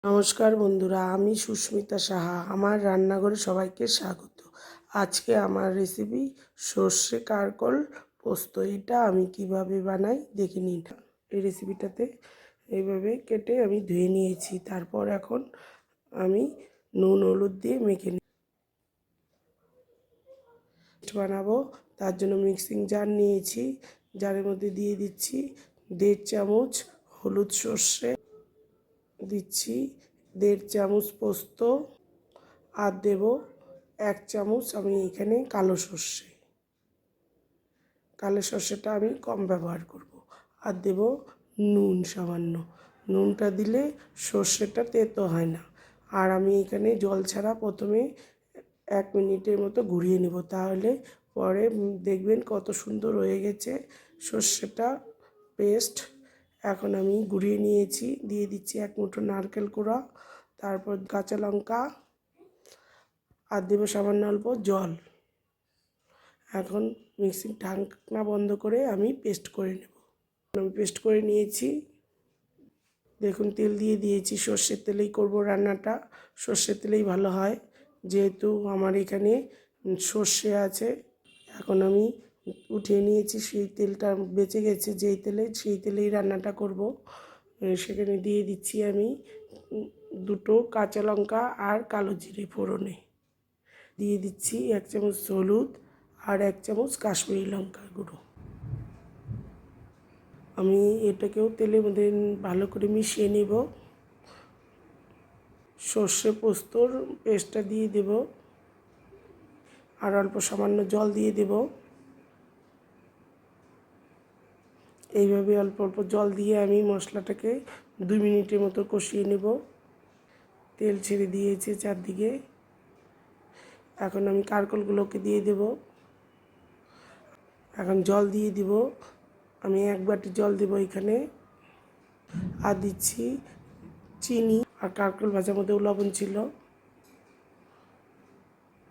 নমস্কার বন্ধুরা, আমি সুস্মিতা সাহা। আমার রান্নাঘরে সবাইকে স্বাগত। আজকে আমার রেসিপি সর্ষে কারকল পোস্ত। এটা আমি কিভাবে বানাই দেখে নিন। এই রেসিপিটাতে এইভাবে কেটে আমি ধুয়ে নিয়েছি। তারপর এখন আমি নুন হলুদ দিয়ে মেখে বানাবো। তার জন্য মিক্সিং জার নিয়েছি। জারের মধ্যে দিয়ে দিচ্ছি 1.5 চামচ হলুদ সর্ষে, দিচ্ছি 1.5 চামচ পোস্ত, আর দেব 1 চামচ আমি এখানে কালো সর্ষেটা আমি কম ব্যবহার করব। আর দেব নুন সামান্য। নুনটা দিলে সর্ষেটা তেতো হয় না। আর আমি এখানে জল ছাড়া প্রথমে 1 মিনিটের মতো ঘুরিয়ে নেব, তাহলে পরে দেখবেন কত সুন্দর হয়ে গেছে সর্ষেটা পেস্ট। এখন আমি গুঁড়িয়ে নিয়েছি। দিয়ে দিচ্ছি 1 মুঠো নারকেল কোড়া, তারপর কাঁচা লঙ্কা, আর দেবো সামান্য অল্প জল। এখন মিক্সিং ঢাকনা বন্ধ করে আমি পেস্ট করে নেব। আমি পেস্ট করে নিয়েছি। দেখুন তেল দিয়ে দিয়েছি। সর্ষের তেলেই করব রান্নাটা। সর্ষের তেলেই ভালো হয়, যেহেতু আমার এখানে সর্ষে আছে। এখন আমি উঠিয়ে নিয়েছি। সেই তেলটা বেঁচে গেছে যেই তেলে, সেই তেলেই রান্নাটা করব। সেখানে দিয়ে দিচ্ছি আমি 2টো কাঁচা লঙ্কা আর কালো জিরে ফোড়নে। দিয়ে দিচ্ছি 1 চামচ হলুদ আর 1 চামচ কাশ্মীরি লঙ্কার গুঁড়ো। আমি এটাকেও তেলের মধ্যে ভালো করে মিশিয়ে নেব। সর্ষে পোস্তর পেস্টটা দিয়ে দেব, আর অল্প সামান্য জল দিয়ে দেব। এইভাবে অল্প অল্প জল দিয়ে আমি মশলাটাকে 2 মিনিটের মতো কষিয়ে নেব। তেল ছেড়ে দিয়েছে চারদিকে। এখন আমি কারকলগুলোকে দিয়ে দেব। এখন জল দিয়ে দিব। আমি 1 বাটি জল দেব এখানে। আর দিচ্ছি চিনি। আর কারকল ভাজার মধ্যেও লবণ ছিল,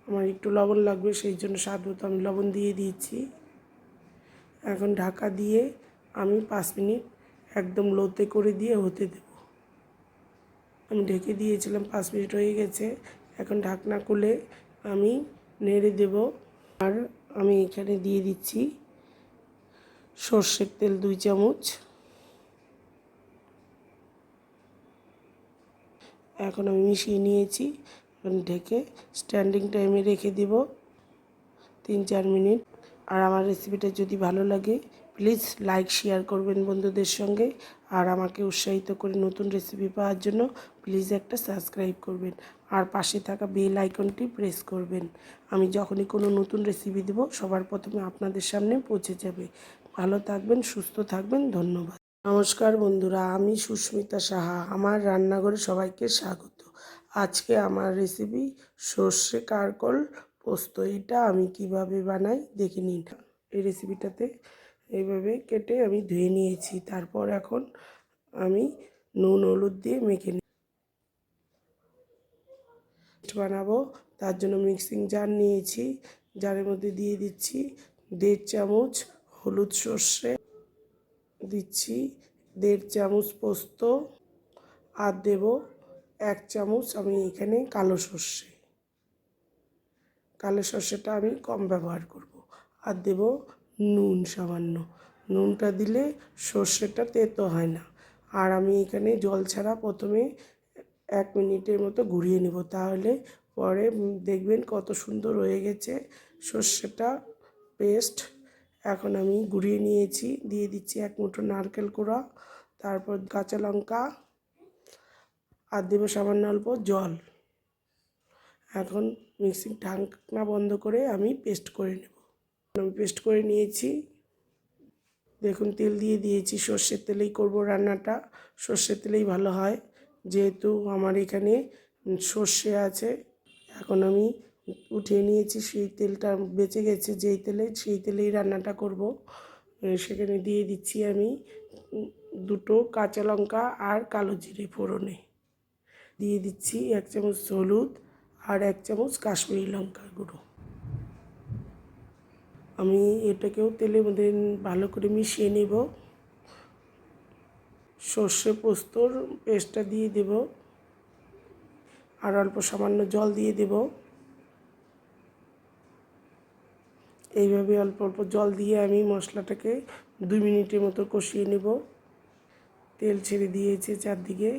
আমার একটু লবণ লাগবে, সেই জন্য স্বাদ মতো আমি লবণ দিয়ে দিয়েছি। এখন ঢাকা দিয়ে আমি 5 মিনিট একদম লোতে করে দিয়ে হতে দেব। আমি ঢেকে দিয়েছিলাম, 5 মিনিট হয়ে গেছে। এখন ঢাকনা খুলে আমি নেড়ে দেব। আর আমি এখানে দিয়ে দিচ্ছি সর্ষের তেল 2 চামচ। এখন আমি মিশিয়ে নিয়েছি। ঢেকে স্ট্যান্ডিং টাইমে রেখে দেব 3-4 মিনিট। আর আমার রেসিপিটা যদি ভালো লাগে প্লিজ লাইক শেয়ার করবেন বন্ধুদের সঙ্গে। আর আমাকে উৎসাহিত করে নতুন রেসিপি পাওয়ার জন্য প্লিজ একটা সাবস্ক্রাইব করবেন, আর পাশে থাকা বেল আইকনটি প্রেস করবেন। আমি যখনই কোনো নতুন রেসিপি দেব সবার প্রথমে আপনাদের সামনে পৌঁছে যাবে। ভালো থাকবেন, সুস্থ থাকবেন, ধন্যবাদ। নমস্কার বন্ধুরা, আমি সুস্মিতা সাহা। আমার রান্নাঘরে সবাইকে স্বাগত। আজকে আমার রেসিপি সর্ষে কারকল পোস্ত। এটা আমি কিভাবে বানাই দেখে নিন। এই রেসিপিটাতে এইভাবে কেটে আমি ধুয়ে নিয়েছি। তারপর এখন আমি নুন হলুদ দিয়ে মেখে বানাবো। তার জন্য মিক্সিং জার নিয়েছি। জারের মধ্যে দিয়ে দিচ্ছি 1.5 চামচ হলুদ সর্ষে, দিচ্ছি 1.5 চামচ পোস্ত, আর দেব 1 চামচ আমি এখানে কালো সর্ষেটা আমি কম ব্যবহার করব। আর দেব নুন সামান্য। নুনটা দিলে সর্ষেটা তেতো হয় না। আর আমি এখানে জল ছাড়া প্রথমে 1 মিনিটের মতো ঘুরিয়ে নেব, তাহলে পরে দেখবেন কত সুন্দর হয়ে গেছে সর্ষেটা পেস্ট। এখন আমি গুঁড়িয়ে নিয়েছি। দিয়ে দিচ্ছি 1 মুঠো নারকেল কোড়া, তারপর কাঁচা লঙ্কা, আর দেবো সামান্য অল্প জল। এখন মিক্সিং ঢাকনা বন্ধ করে আমি পেস্ট করে নেব। আমি পেস্ট করে নিয়েছি। দেখুন তেল দিয়ে দিয়েছি। সর্ষের তেলেই করব রান্নাটা। সর্ষের তেলেই ভালো হয়, যেহেতু আমার এখানে সর্ষে আছে। এখন আমি উঠিয়ে নিয়েছি। সেই তেলটা বেঁচে গেছে যেই তেলে, সেই তেলেই রান্নাটা করব। সেখানে দিয়ে দিচ্ছি আমি 2টো কাঁচা লঙ্কা আর কালো জিরে ফোড়নে। দিয়ে দিচ্ছি 1 চামচ হলুদ আর 1 চামচ কাশ্মীরি লঙ্কার গুঁড়ো। আমি এটাকেও তেলের মধ্যে ভালো করে মিশিয়ে নেব। সর্ষে পোস্তর পেস্টটা দিয়ে দেব। আর অল্প সামান্য জল দিয়ে দেব। এইভাবে অল্প অল্প জল দিয়ে আমি মশলাটাকে 2 মিনিটের মতো কষিয়ে নেব। তেল ছেড়ে দিয়েছে চারদিকে।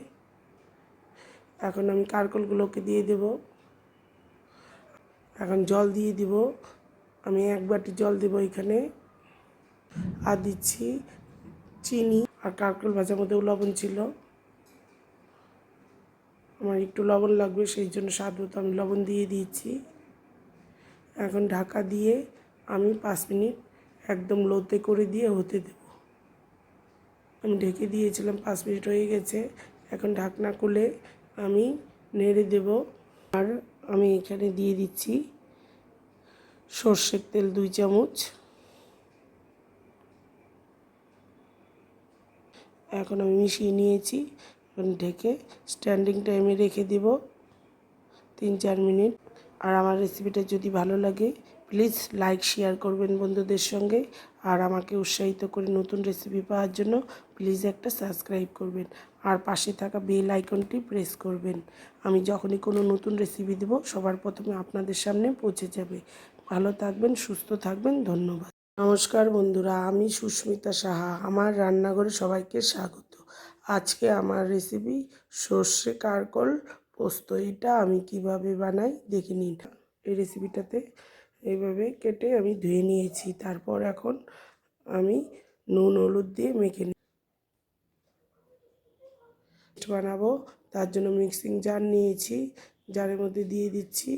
এখন আমি কারকলগুলোকে দিয়ে দেব। এখন জল দিয়ে দিব। আমি 1 বাটি জল দেব এখানে। আর দিচ্ছি চিনি। আর কারকল ভাজার মধ্যেও লবণ ছিল, আমার একটু লবণ লাগবে, সেই জন্য স্বাদ মতো আমি লবণ দিয়ে দিয়েছি। এখন ঢাকা দিয়ে আমি 5 মিনিট একদম লোতে করে দিয়ে হতে দেব। আমি ঢেকে দিয়েছিলাম, 5 মিনিট হয়ে গেছে। এখন ঢাকনা খুলে আমি নেড়ে দেব। আর আমি এখানে দিয়ে দিচ্ছি সর্ষের তেল 2 চামচ। এখন আমি মিশিয়ে নিয়েছি। এখন ঢেকে স্ট্যান্ডিং টাইমে রেখে দেব 3-4 মিনিট। আর আমার রেসিপিটা যদি ভালো লাগে প্লিজ লাইক শেয়ার করবেন বন্ধুদের সঙ্গে। আর আমাকে উৎসাহিত করে নতুন রেসিপি পাওয়ার জন্য প্লিজ একটা সাবস্ক্রাইব করবেন। আর পাশে থাকা বেল আইকনটি প্রেস করবেন। আমি যখনই কোনো নতুন রেসিপি দেব সবার প্রথমে আপনাদের সামনে পৌঁছে যাবে। ভালো থাকবেন, সুস্থ থাকবেন, ধন্যবাদ। নমস্কার বন্ধুরা, আমি সুস্মিতা সাহা। আমার রান্নাঘরে সবাইকে স্বাগত। আজকে আমার রেসিপি সর্ষে কারকল পোস্ত। এটা আমি কিভাবে বানাই দেখে নিন। এই রেসিপিটাতে এইভাবে কেটে আমি ধুয়ে নিয়েছি। তারপর এখন আমি নুন হলুদ দিয়ে মেখে বানাবো। তার জন্য মিক্সিং জার নিয়েছি। জারের মধ্যে দিয়ে দিচ্ছি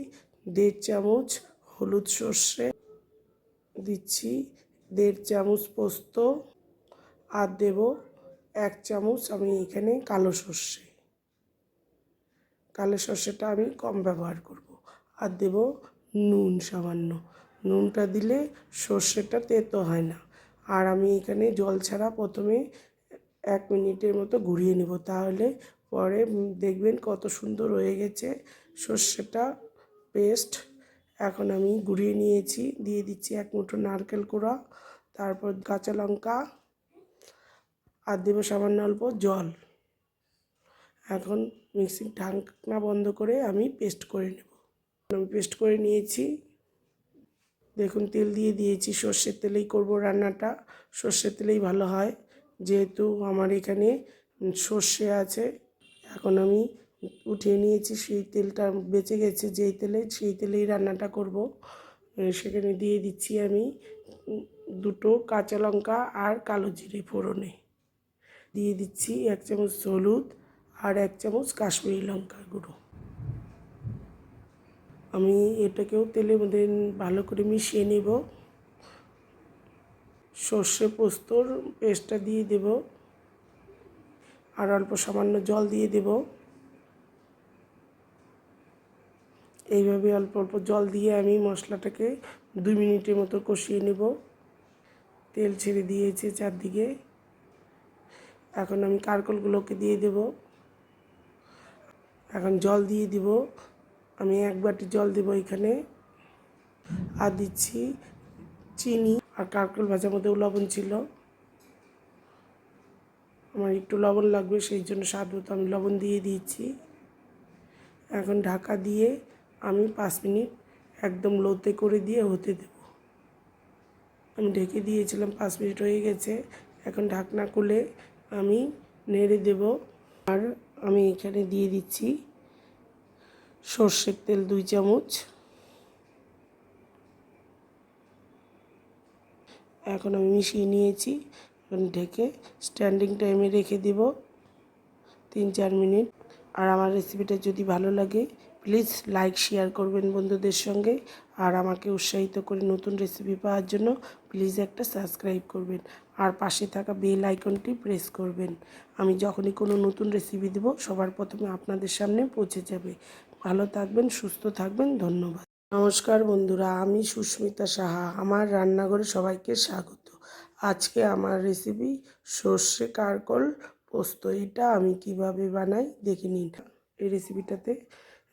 1.5 চামচ হলুদ সর্ষে, দিচ্ছি 1.5 চামচ পোস্ত, আর দেব 1 চামচ আমি এখানে কালো সর্ষেটা আমি কম ব্যবহার করব। আর দেব নুন সামান্য। নুনটা দিলে সর্ষেটা তেতো হয় না। আর আমি এখানে জল ছাড়া প্রথমে 1 মিনিটের মতো ঘুরিয়ে নেব, তাহলে পরে দেখবেন কত সুন্দর হয়ে গেছে সর্ষেটা পেস্ট। এখন আমি ঘুরিয়ে নিয়েছি। দিয়ে দিচ্ছি 1 মুঠো নারকেল কোড়া, তারপর কাঁচা লঙ্কা, আর দেবো সামান্য অল্প জল। এখন মিক্সির ঢাকনা বন্ধ করে আমি পেস্ট করে নেব। আমি পেস্ট করে নিয়েছি। দেখুন তেল দিয়ে দিয়েছি, সর্ষের তেলেই করব রান্নাটা। সর্ষের তেলেই ভালো হয়, যেহেতু আমার এখানে সর্ষে আছে। এখন আমি উঠিয়ে নিয়েছি, সেই তেলটা বেঁচে গেছে যেই তেলে, সেই তেলেই রান্নাটা করব। সেখানে দিয়ে দিচ্ছি আমি 2টো কাঁচা লঙ্কা আর কালো জিরে ফোড়নে। দিয়ে দিচ্ছি 1 চামচ হলুদ আর 1 চামচ কাশ্মীরি লঙ্কার গুঁড়ো। আমি এটাকেও তেলের মধ্যে ভালো করে মিশিয়ে নেব। সর্ষে পোস্তর পেস্টটা দিয়ে দেব। আর অল্প সামান্য জল দিয়ে দেব। এইভাবে অল্প অল্প জল দিয়ে আমি মশলাটাকে 2 মিনিটের মতো কষিয়ে নেব। তেল ছেড়ে দিয়েছে চারদিকে। এখন আমি কারকলগুলোকে দিয়ে দেব। এখন জল দিয়ে দিব। আমি 1 বাটি জল দেব এখানে। আর দিচ্ছি চিনি। আর কারকল ভাজার মধ্যেও লবণ ছিল, আমার একটু লবণ লাগবে, সেই জন্য স্বাদ মতো আমি লবণ দিয়ে দিয়েছি। এখন ঢাকা দিয়ে আমি 5 মিনিট একদম লোতে করে দিয়ে হতে দেব। আমি ঢেকে দিয়েছিলাম, 5 মিনিট হয়ে গেছে। এখন ঢাকনা খুলে আমি নেড়ে দেব। আর আমি এখানে দিয়ে দিচ্ছি সর্ষের তেল 2 চামচ। এখন আমি মিশিয়ে নিয়েছি। এখন ঢেকে স্ট্যান্ডিং টাইমে রেখে দেব 3-4 মিনিট। আর আমার রেসিপিটা যদি ভালো লাগে প্লিজ লাইক শেয়ার করবেন বন্ধুদের সঙ্গে। আর আমাকে উৎসাহিত করে নতুন রেসিপি পাওয়ার জন্য প্লিজ একটা সাবস্ক্রাইব করবেন। আর পাশে থাকা বেল আইকনটি প্রেস করবেন। আমি যখনই কোনো নতুন রেসিপি দেব সবার প্রথমে আপনাদের সামনে পৌঁছে যাবে। ভালো থাকবেন, সুস্থ থাকবেন, ধন্যবাদ। নমস্কার বন্ধুরা, আমি সুস্মিতা সাহা। আমার রান্নাঘরে সবাইকে স্বাগত। আজকে আমার রেসিপি সর্ষে কারকল পোস্ত। এটা আমি কিভাবে বানাই দেখে নিন। এই রেসিপিটাতে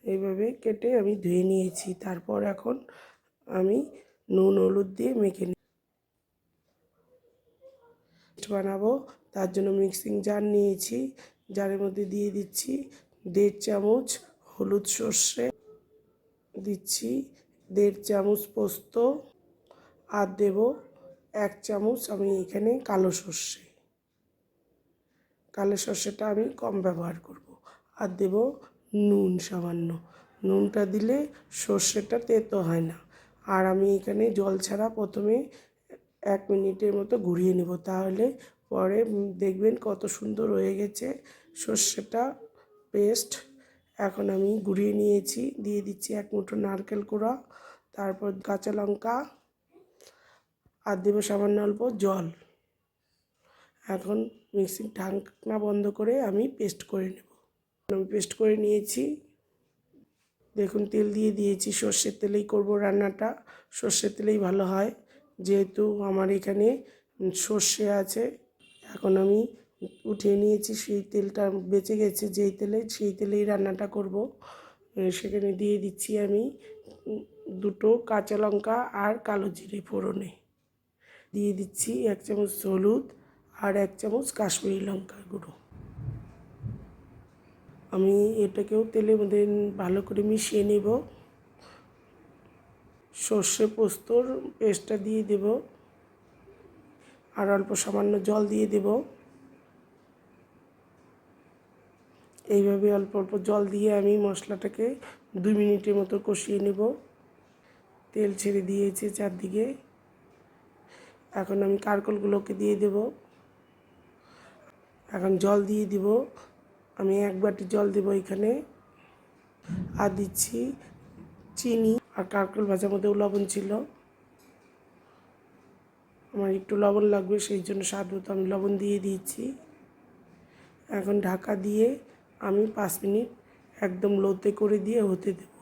এইভাবে কেটে আমি ধুয়ে নিয়েছি। তারপর এখন আমি নুন হলুদ দিয়ে মেখে বানাবো। তার জন্য মিক্সিং জার নিয়েছি। জারের মধ্যে দিয়ে দিচ্ছি 1.5 চামচ হলুদ সর্ষে দিচ্ছি, 1.5 চামচ পোস্ত, আর দেব 1 চামচ আমি এখানে কালো সর্ষে। কালো সর্ষেটা আমি কম ব্যবহার করব। আর দেব নুন সামান্য। নুনটা দিলে সর্ষেটা তেতো হয় না। আর আমি এখানে জল ছাড়া প্রথমে 1 মিনিটের মতো ঘুরিয়ে নেব, তাহলে পরে দেখবেন কত সুন্দর হয়ে গেছে সর্ষেটা পেস্ট। এখন আমি ঘুরিয়ে নিয়েছি, দিয়ে দিচ্ছি 1 মুঠো নারকেল কোড়া, তারপর কাঁচা লঙ্কা, আর দেবো সামান্য অল্প জল। এখন মিক্সির ঢাকনা বন্ধ করে আমি পেস্ট করে নেব। আমি পেস্ট করে নিয়েছি। দেখুন তেল দিয়ে দিয়েছি, সর্ষের তেলেই করব রান্নাটা, সর্ষের তেলেই ভালো হয়, যেহেতু আমার এখানে সর্ষে আছে। এখন আমি উঠিয়ে নিয়েছি, সেই তেলটা বেঁচে গেছে যেই তেলে, সেই তেলেই রান্নাটা করব। সেখানে দিয়ে দিচ্ছি আমি 2টো কাঁচা লঙ্কা আর কালো জিরে ফোড়নে। দিয়ে দিচ্ছি 1 চামচ হলুদ আর 1 চামচ কাশ্মীরি লঙ্কার গুঁড়ো। আমি এটাকেও তেলের মধ্যে ভালো করে মিশিয়ে নেব। সর্ষে পোস্তর পেস্টটা দিয়ে দেব, আর অল্প সামান্য জল দিয়ে দেব। এইভাবে অল্প অল্প জল দিয়ে আমি মশলাটাকে 2 মিনিটের মতো কষিয়ে নেব। তেল ছেড়ে দিয়েছে চারদিকে। এখন আমি কারকলগুলোকে দিয়ে দেব। এখন জল দিয়ে দিব, আমি 1 বাটি জল দেব এখানে। আর দিচ্ছি চিনি, আর কারকল ভাজার মধ্যেও লবণ ছিল, আমার একটু লবণ লাগবে, সেই জন্য স্বাদ মতো আমি লবণ দিয়ে দিয়েছি। এখন ঢাকা দিয়ে আমি 5 মিনিট একদম লোতে করে দিয়ে হতে দেব।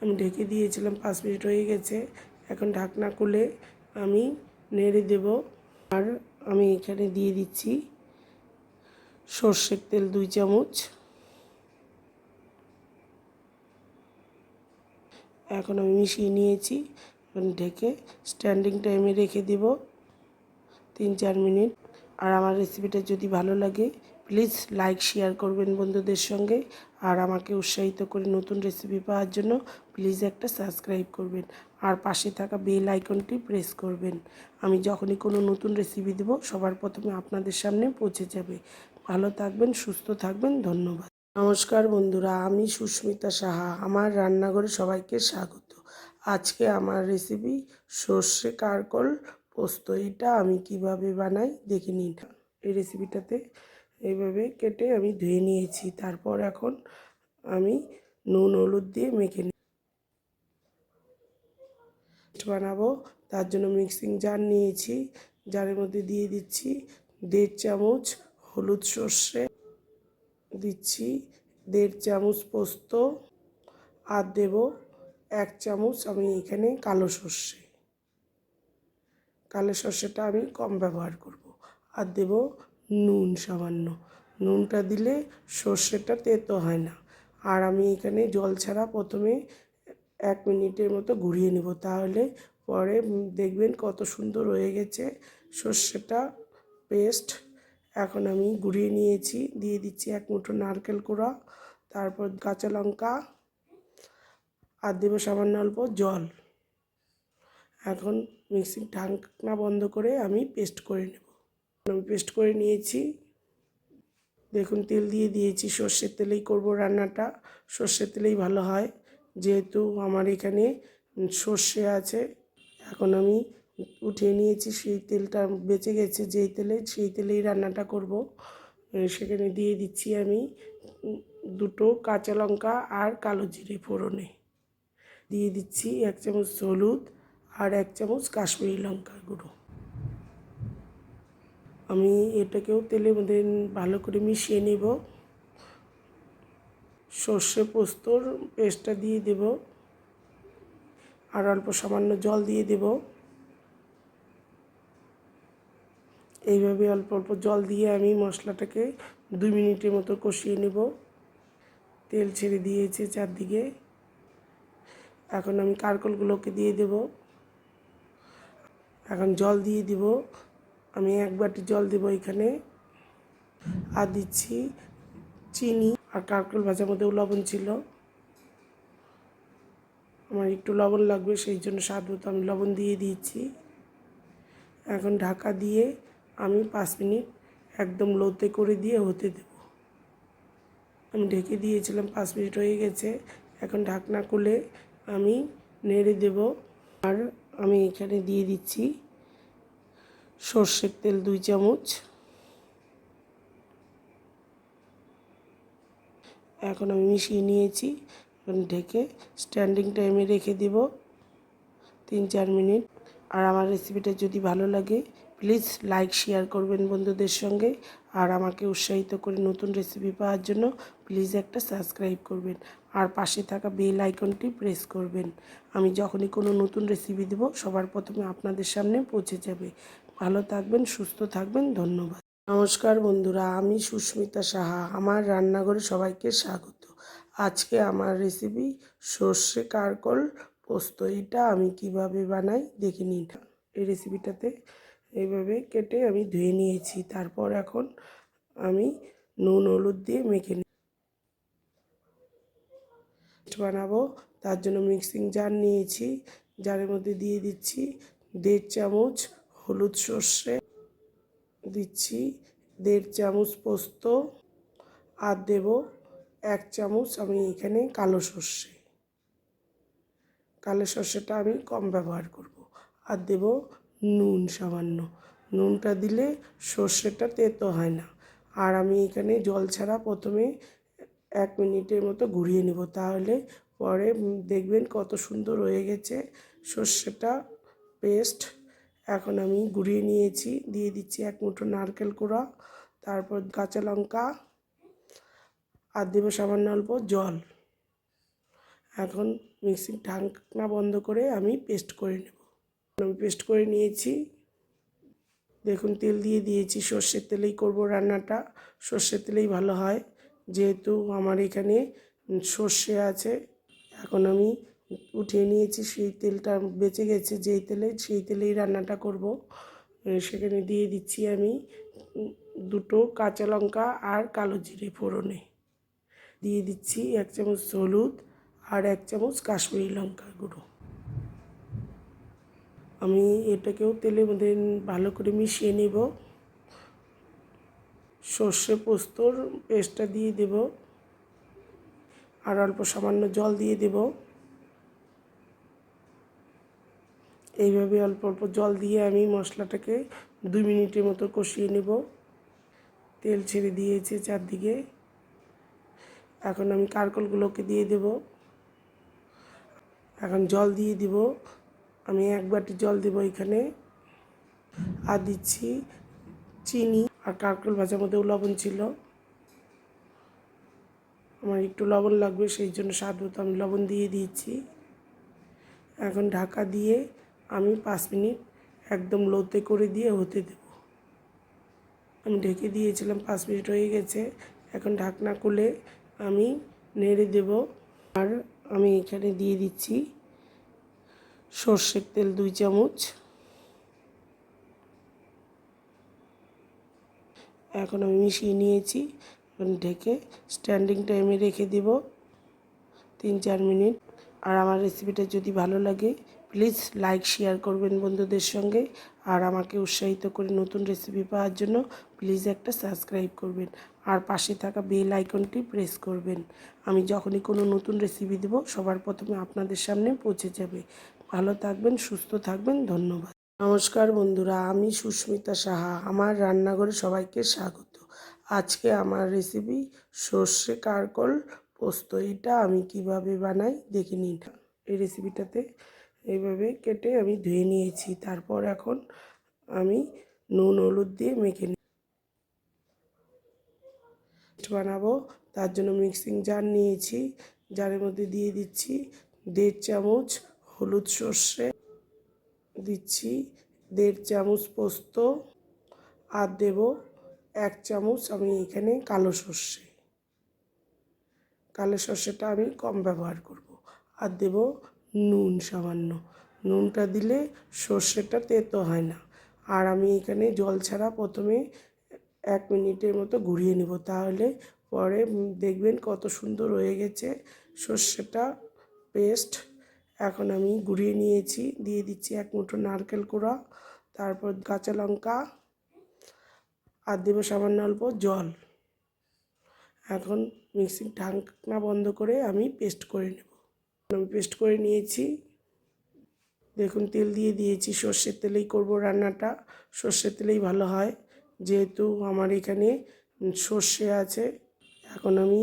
আমি ঢেকে দিয়েছিলাম, 5 মিনিট হয়ে গেছে। এখন ঢাকনা খুলে আমি নেড়ে দেব। আর আমি এখানে দিয়ে দিচ্ছি সর্ষের তেল 2 চামচ। এখন আমি মিশিয়ে নিয়েছি। এখন ঢেকে স্ট্যান্ডিং টাইমে রেখে দেব 3-4 মিনিট। আর আমার রেসিপিটা যদি ভালো লাগে প্লিজ লাইক শেয়ার করবেন বন্ধুদের সঙ্গে। আর আমাকে উৎসাহিত করে নতুন রেসিপি পাওয়ার জন্য প্লিজ একটা সাবস্ক্রাইব করবেন, আর পাশে থাকা বেল আইকনটি প্রেস করবেন। আমি যখনই কোনো নতুন রেসিপি দেব সবার প্রথমে আপনাদের সামনে পৌঁছে যাবে। ভালো থাকবেন, সুস্থ থাকবেন, ধন্যবাদ। নমস্কার বন্ধুরা, আমি সুস্মিতা সাহা, আমার রান্নাঘরে সবাইকে স্বাগত। আজকে আমার রেসিপি সর্ষে কারকল পোস্ত। এটা আমি কিভাবে বানাই দেখে নিন। এই রেসিপিটাতে এইভাবে কেটে আমি ধুয়ে নিয়েছি, তারপর এখন আমি নুন হলুদ দিয়ে মেখে বানাবো। তার জন্য মিক্সিং জার নিয়েছি, জারের মধ্যে দিয়ে দিচ্ছি 1.5 চামচ হলুদ সর্ষে, দিচ্ছি 1.5 চামচ পোস্ত, আর দেব 1 চামচ আমি এখানে কালো সর্ষে। কালো সর্ষেটা আমি কম ব্যবহার করব। আর দেব নুন সামান্য। নুনটা দিলে সর্ষেটা তেতো হয় না। আর আমি এখানে জল ছাড়া প্রথমে 1 মিনিটের মতো ঘুরিয়ে নেব, তাহলে পরে দেখবেন কত সুন্দর হয়ে গেছে সর্ষেটা পেস্ট। এখন আমি ঘুরিয়ে নিয়েছি, দিয়ে দিচ্ছি 1 মুঠো নারকেল কোড়া, তারপর কাঁচা লঙ্কা, আর দেবো সামান্য অল্প জল। এখন মিক্সির ঢাকনা বন্ধ করে আমি পেস্ট করে নেব। আমি পেস্ট করে নিয়েছি। দেখুন তেল দিয়ে দিয়েছি, সর্ষের তেলেই করব রান্নাটা, সর্ষের তেলেই ভালো হয়, যেহেতু আমার এখানে সর্ষে আছে। এখন আমি উঠিয়ে নিয়েছি, সেই তেলটা বেঁচে গেছে যেই তেলে, সেই তেলেই রান্নাটা করব। সেখানে দিয়ে দিচ্ছি আমি 2টো কাঁচা লঙ্কা আর কালো জিরে ফোড়নে। দিয়ে দিচ্ছি 1 চামচ হলুদ আর 1 চামচ কাশ্মীরি লঙ্কার গুঁড়ো। আমি এটাকেও তেলের মধ্যে ভালো করে মিশিয়ে নেব। সর্ষে পোস্তর পেস্টটা দিয়ে দেব, আর অল্প সামান্য জল দিয়ে দেব। এইভাবে অল্প অল্প জল দিয়ে আমি মশলাটাকে 2 মিনিটের মতো কষিয়ে নেব। তেল ছেড়ে দিয়েছে চারদিকে। এখন আমি কারকলগুলোকে দিয়ে দেব। এখন জল দিয়ে দিব, আমি 1 বাটি জল দেব এখানে। আর দিচ্ছি চিনি, আর কারকল ভাজার মধ্যেও লবণ ছিল। আমার একটু লবণ লাগবে, সেই জন্য স্বাদ মতো আমি লবণ দিয়ে দিয়েছি। এখন ঢাকা দিয়ে আমি 5 মিনিট একদম লোতে করে দিয়ে হতে দেব। আমি ঢেকে দিয়েছিলাম, 5 মিনিট হয়ে গেছে। এখন ঢাকনা খুলে আমি নেড়ে দেব। আর আমি এখানে দিয়ে দিচ্ছি সর্ষের তেল 2 চামচ। এখন আমি মিশিয়ে নিয়েছি। এখন ঢেকে স্ট্যান্ডিং টাইমে রেখে দেব 3-4 মিনিট। আর আমার রেসিপিটা যদি ভালো লাগে প্লিজ লাইক শেয়ার করবেন বন্ধুদের সঙ্গে। আর আমাকে উৎসাহিত করে নতুন রেসিপি পাওয়ার জন্য প্লিজ একটা সাবস্ক্রাইব করবেন। আর পাশে থাকা বেল আইকনটি প্রেস করবেন। আমি যখনই কোনো নতুন রেসিপি দেব সবার প্রথমে আপনাদের সামনে পৌঁছে যাবে। ভালো থাকবেন, সুস্থ থাকবেন, ধন্যবাদ। নমস্কার বন্ধুরা, আমি সুস্মিতা সাহা। আমার রান্নাঘরে সবাইকে স্বাগত। আজকে আমার রেসিপি সর্ষে কারকল পোস্ত। এটা আমি কিভাবে বানাই দেখে নিন। এই রেসিপিটাতে এইভাবে কেটে আমি ধুয়ে নিয়েছি। তারপর এখন আমি নুন হলুদ দিয়ে মেখে বানাবো। তার জন্য মিক্সিং জার নিয়েছি। জারের মধ্যে দিয়ে দিচ্ছি 1.5 চামচ হলুদ সর্ষে, দিচ্ছি 1.5 চামচ পোস্ত, আর দেব 1 চামচ আমি এখানে কালো সর্ষে। কালো সর্ষেটা আমি কম ব্যবহার করব। আর দেব নুন সামান্য। নুনটা দিলে সর্ষেটা তেতো হয় না। আর আমি এখানে জল ছাড়া প্রথমে 1 মিনিটের মতো ঘুরিয়ে নেব, তাহলে পরে দেখবেন কত সুন্দর হয়ে গেছে সর্ষেটা পেস্ট। এখন আমি ঘুরিয়ে নিয়েছি। দিয়ে দিচ্ছি 1 মুঠো নারকেল কোড়া, তারপর কাঁচা লঙ্কা, আর দেব সামান্য অল্প জল। এখন মিক্সির ঢাকনা বন্ধ করে আমি পেস্ট করে নেব। আমি পেস্ট করে নিয়েছি। দেখুন তেল দিয়ে দিয়েছি, সর্ষের তেলেই করব রান্নাটা। সর্ষের তেলেই ভালো হয়, যেহেতু আমার এখানে সর্ষে আছে। এখন আমি উঠিয়ে নিয়েছি, সেই তেলটা বেঁচে গেছে যেই তেলে, সেই তেলেই রান্নাটা করব। সেখানে দিয়ে দিচ্ছি আমি 2টো কাঁচা লঙ্কা আর কালো জিরে ফোড়নে। দিয়ে দিচ্ছি 1 চামচ হলুদ আর 1 চামচ কাশ্মীরি লঙ্কার গুঁড়ো। আমি এটাকেও তেলের মধ্যে ভালো করে মিশিয়ে নেব। সর্ষে পোস্তর পেস্টটা দিয়ে দেব, আর অল্প সামান্য জল দিয়ে দেব। এইভাবে অল্প অল্প জল দিয়ে আমি মশলাটাকে 2 মিনিটের মতো কষিয়ে নেব। তেল ছেড়ে দিয়েছে চারদিকে। এখন আমি কারকলগুলোকে দিয়ে দেব। এখন জল দিয়ে দিব। আমি 1 বাটি জল দেব এখানে। আর দিচ্ছি চিনি। আর কারকল ভাজার মধ্যেও লবণ ছিল। আমার একটু লবণ লাগবে, সেই জন্য স্বাদ মতো আমি লবণ দিয়ে দিয়েছি। এখন ঢাকা দিয়ে আমি 5 মিনিট একদম লোতে করে দিয়ে হতে দেব। আমি ঢেকে দিয়েছিলাম, 5 মিনিট হয়ে গেছে। এখন ঢাকনা খুলে আমি নেড়ে দেব। আর আমি এখানে দিয়ে দিচ্ছি সর্ষের তেল 2 চামচ। এখন আমি মিশিয়ে নিয়েছি। ঢেকে স্ট্যান্ডিং টাইমে রেখে দেব 3-4 মিনিট। আর আমার রেসিপিটা যদি ভালো লাগে প্লিজ লাইক শেয়ার করবেন বন্ধুদের সঙ্গে। আর আমাকে উৎসাহিত করে নতুন রেসিপি পাওয়ার জন্য প্লিজ একটা সাবস্ক্রাইব করবেন। আর পাশে থাকা বেল আইকনটি প্রেস করবেন। আমি যখনই কোনো নতুন রেসিপি দেব সবার প্রথমে আপনাদের সামনে পৌঁছে যাবে। ভালো থাকবেন, সুস্থ থাকবেন, ধন্যবাদ। নমস্কার বন্ধুরা, আমি সুস্মিতা সাহা। আমার রান্নাঘরে সবাইকে স্বাগত। আজকে আমার রেসিপি সর্ষে কারকল পোস্ত। এটা আমি কিভাবে বানাই দেখে নিন। এই রেসিপিটাতে এইভাবে কেটে আমি ধুয়ে নিয়েছি। তারপর এখন আমি নুন হলুদ দিয়ে মেখে বানাবো। তার জন্য মিক্সিং জার নিয়েছি। জারের মধ্যে দিয়ে দিচ্ছি 1.5 চামচ হলুদ সর্ষে, দিচ্ছি 1.5 চামচ পোস্ত, আর দেব 1 চামচ আমি এখানে কালো সর্ষে। কালো সর্ষেটা আমি কম ব্যবহার করব। আর দেব নুন সামান্য। নুনটা দিলে সর্ষেটা তেতো হয় না। আর আমি এখানে জল ছাড়া প্রথমে 1 মিনিটের মতো ঘুরিয়ে নেব, তাহলে পরে দেখবেন কত সুন্দর হয়ে গেছে সর্ষেটা পেস্ট। এখন আমি গুঁড়িয়ে নিয়েছি, দিয়ে দিচ্ছি 1 মুঠো নারকেল কোড়া, তারপর কাঁচা লঙ্কা আর দেবো সামান্য অল্প জল। এখন মিক্সির ঢাকনা বন্ধ করে আমি পেস্ট করে নেব। আমি পেস্ট করে নিয়েছি। দেখুন তেল দিয়ে দিয়েছি, সর্ষের তেলেই করব রান্নাটা, সর্ষের তেলেই ভালো হয় যেহেতু আমার এখানে সর্ষে আছে। এখন আমি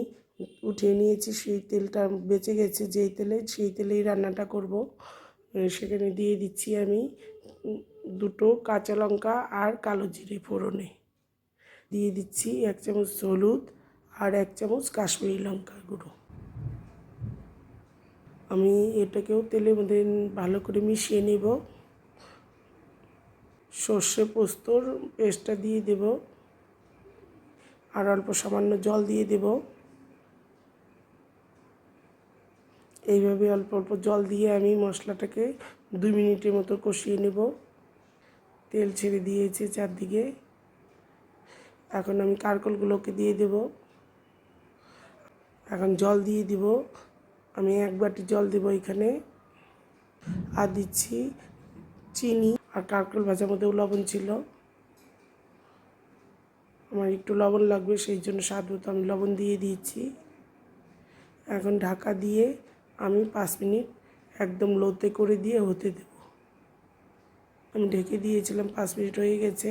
উঠিয়ে নিয়েছি, সেই তেলটা বেঁচে গেছে যেই তেলে, সেই তেলেই রান্নাটা করব। সেখানে দিয়ে দিচ্ছি আমি 2টো কাঁচা লঙ্কা আর কালো জিরে ফোড়নে, দিয়ে দিচ্ছি 1 চামচ হলুদ আর 1 চামচ কাশ্মীরি লঙ্কার গুঁড়ো। আমি এটাকেও তেলের মধ্যে ভালো করে মিশিয়ে নেব। সর্ষে পোস্তর পেস্টটা দিয়ে দেব আর অল্প সামান্য জল দিয়ে দেব। এইভাবে অল্প অল্প জল দিয়ে আমি মশলাটাকে 2 মিনিটের মতো কষিয়ে নেব। তেল ছেড়ে দিয়েছে চারদিকে। এখন আমি কারকলগুলোকে দিয়ে দেব। এখন জল দিয়ে দিব, আমি 1 বাটি জল দেব এখানে, আর দিচ্ছি চিনি। আর কারকল ভাজার মধ্যেও লবণ ছিল, আমার একটু লবণ লাগবে সেই জন্য স্বাদ মতো আমি লবণ দিয়ে দিয়েছি। এখন ঢাকা দিয়ে আমি 5 মিনিট একদম লোতে করে দিয়ে হতে দেব। আমি ঢেকে দিয়েছিলাম, 5 মিনিট হয়ে গেছে।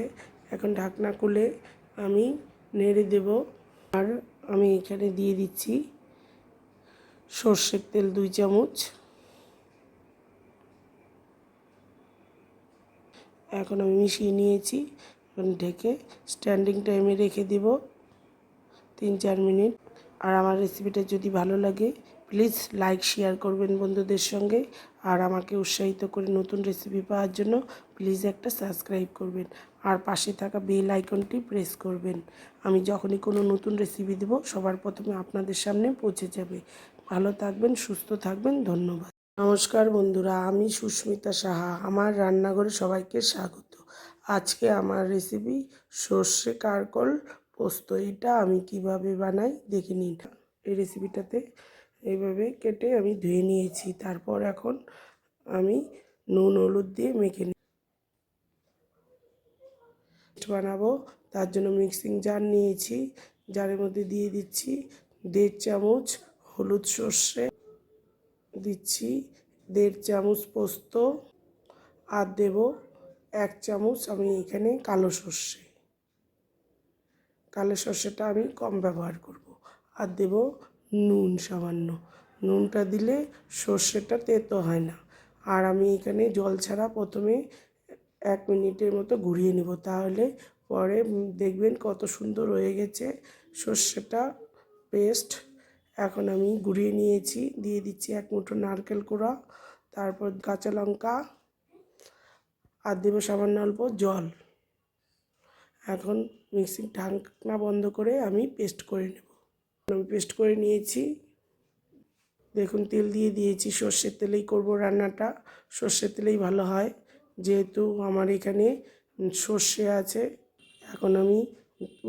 এখন ঢাকনা খুলে আমি নেড়ে দেব। আর আমি এখানে দিয়ে দিচ্ছি সর্ষের তেল 2 চামচ। এখন আমি মিশিয়ে নিয়েছি। এখন ঢেকে স্ট্যান্ডিং টাইমে রেখে দেব 3-4 মিনিট। আর আমার রেসিপিটা যদি ভালো লাগে প্লিজ লাইক শেয়ার করবেন বন্ধুদের সঙ্গে, আর আমাকে উৎসাহিত করে নতুন রেসিপি পাওয়ার জন্য প্লিজ একটা সাবস্ক্রাইব করবেন আর পাশে থাকা বেল আইকনটি প্রেস করবেন। আমি যখনই কোনো নতুন রেসিপি দেব সবার প্রথমে আপনাদের সামনে পৌঁছে যাবে। ভালো থাকবেন, সুস্থ থাকবেন, ধন্যবাদ। নমস্কার বন্ধুরা, আমি সুস্মিতা সাহা, আমার রান্নাঘরে সবাইকে স্বাগত। আজকে আমার রেসিপি সর্ষে কারকল পোস্ত। এটা আমি কিভাবে বানাই দেখে নিন। এই রেসিপিটাতে এইভাবে কেটে আমি ধুয়ে নিয়েছি, তারপর এখন আমি নুন হলুদ দিয়ে মেখে বানাবো। তার জন্য মিক্সিং জার নিয়েছি, জারের মধ্যে দিয়ে দিচ্ছি 1.5 চামচ হলুদ সর্ষে, দিচ্ছি 1.5 চামচ পোস্ত, আর দেব 1 চামচ আমি এখানে কালো সর্ষেটা আমি কম ব্যবহার করব। আর দেব নুন সামান্য, নুনটা দিলে সর্ষেটা তেতো হয় না। আর আমি এখানে জল ছাড়া প্রথমে 1 মিনিটের মতো ঘুরিয়ে নেব, তাহলে পরে দেখবেন কত সুন্দর হয়ে গেছে সর্ষেটা পেস্ট। এখন আমি গুঁড়িয়ে নিয়েছি, দিয়ে দিচ্ছি 1 মুঠো নারকেল কোড়া, তারপর কাঁচা লঙ্কা আর দেবো সামান্য অল্প জল। এখন মিক্সির ঢাকনা বন্ধ করে আমি পেস্ট করে নেব। আমি পেস্ট করে নিয়েছি। দেখুন তেল দিয়ে দিয়েছি, সর্ষের তেলেই করব রান্নাটা, সর্ষের তেলেই ভালো হয় যেহেতু আমার এখানে সর্ষে আছে। এখন আমি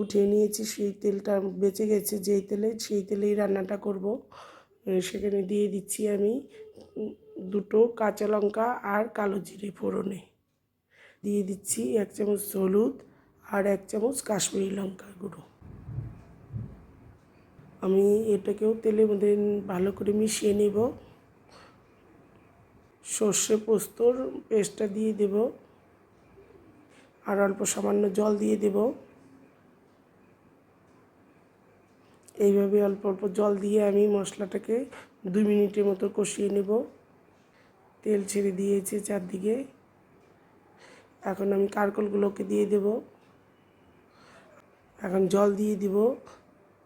উঠিয়ে নিয়েছি, সেই তেলটা বেঁচে গেছে যেই তেলে, সেই তেলেই রান্নাটা করব। সেখানে দিয়ে দিচ্ছি আমি 2টো কাঁচা লঙ্কা আর কালো জিরে ফোড়নে, দিয়ে দিচ্ছি 1 চামচ হলুদ আর 1 চামচ কাশ্মীরি লঙ্কার গুঁড়ো। আমি এটাকেও তেলের মধ্যে ভালো করে মিশিয়ে নেব। সর্ষে পোস্তর পেস্টটা দিয়ে দেব আর অল্প সামান্য জল দিয়ে দেব। এইভাবে অল্প অল্প জল দিয়ে আমি মশলাটাকে 2 মিনিটের মতো কষিয়ে নেব। তেল ছেড়ে দিয়েছে চারদিকে। এখন আমি কারকলগুলোকে দিয়ে দেব। এখন জল দিয়ে দিব,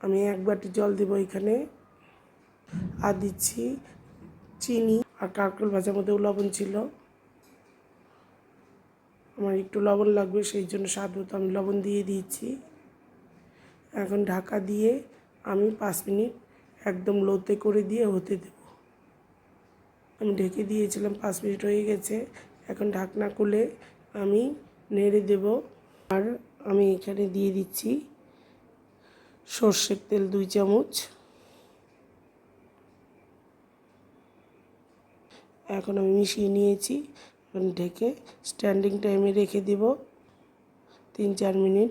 আমি 1 বাটি জল দেব এখানে, আর দিচ্ছি চিনি। আর কারকল ভাজার মধ্যেও লবণ ছিল, আমার একটু লবণ লাগবে সেই জন্য স্বাদ মতো আমি লবণ দিয়ে দিয়েছি। এখন ঢাকা দিয়ে আমি 5 মিনিট একদম লোতে করে দিয়ে হতে দেব। আমি ঢেকে দিয়েছিলাম, 5 মিনিট হয়ে গেছে। এখন ঢাকনা খুলে আমি নেড়ে দেব। আর আমি এখানে দিয়ে দিচ্ছি সর্ষের তেল 2 চামচ। এখন আমি মিশিয়ে নিয়েছি। এখন ঢেকে স্ট্যান্ডিং টাইমে রেখে দেব 3-4 মিনিট।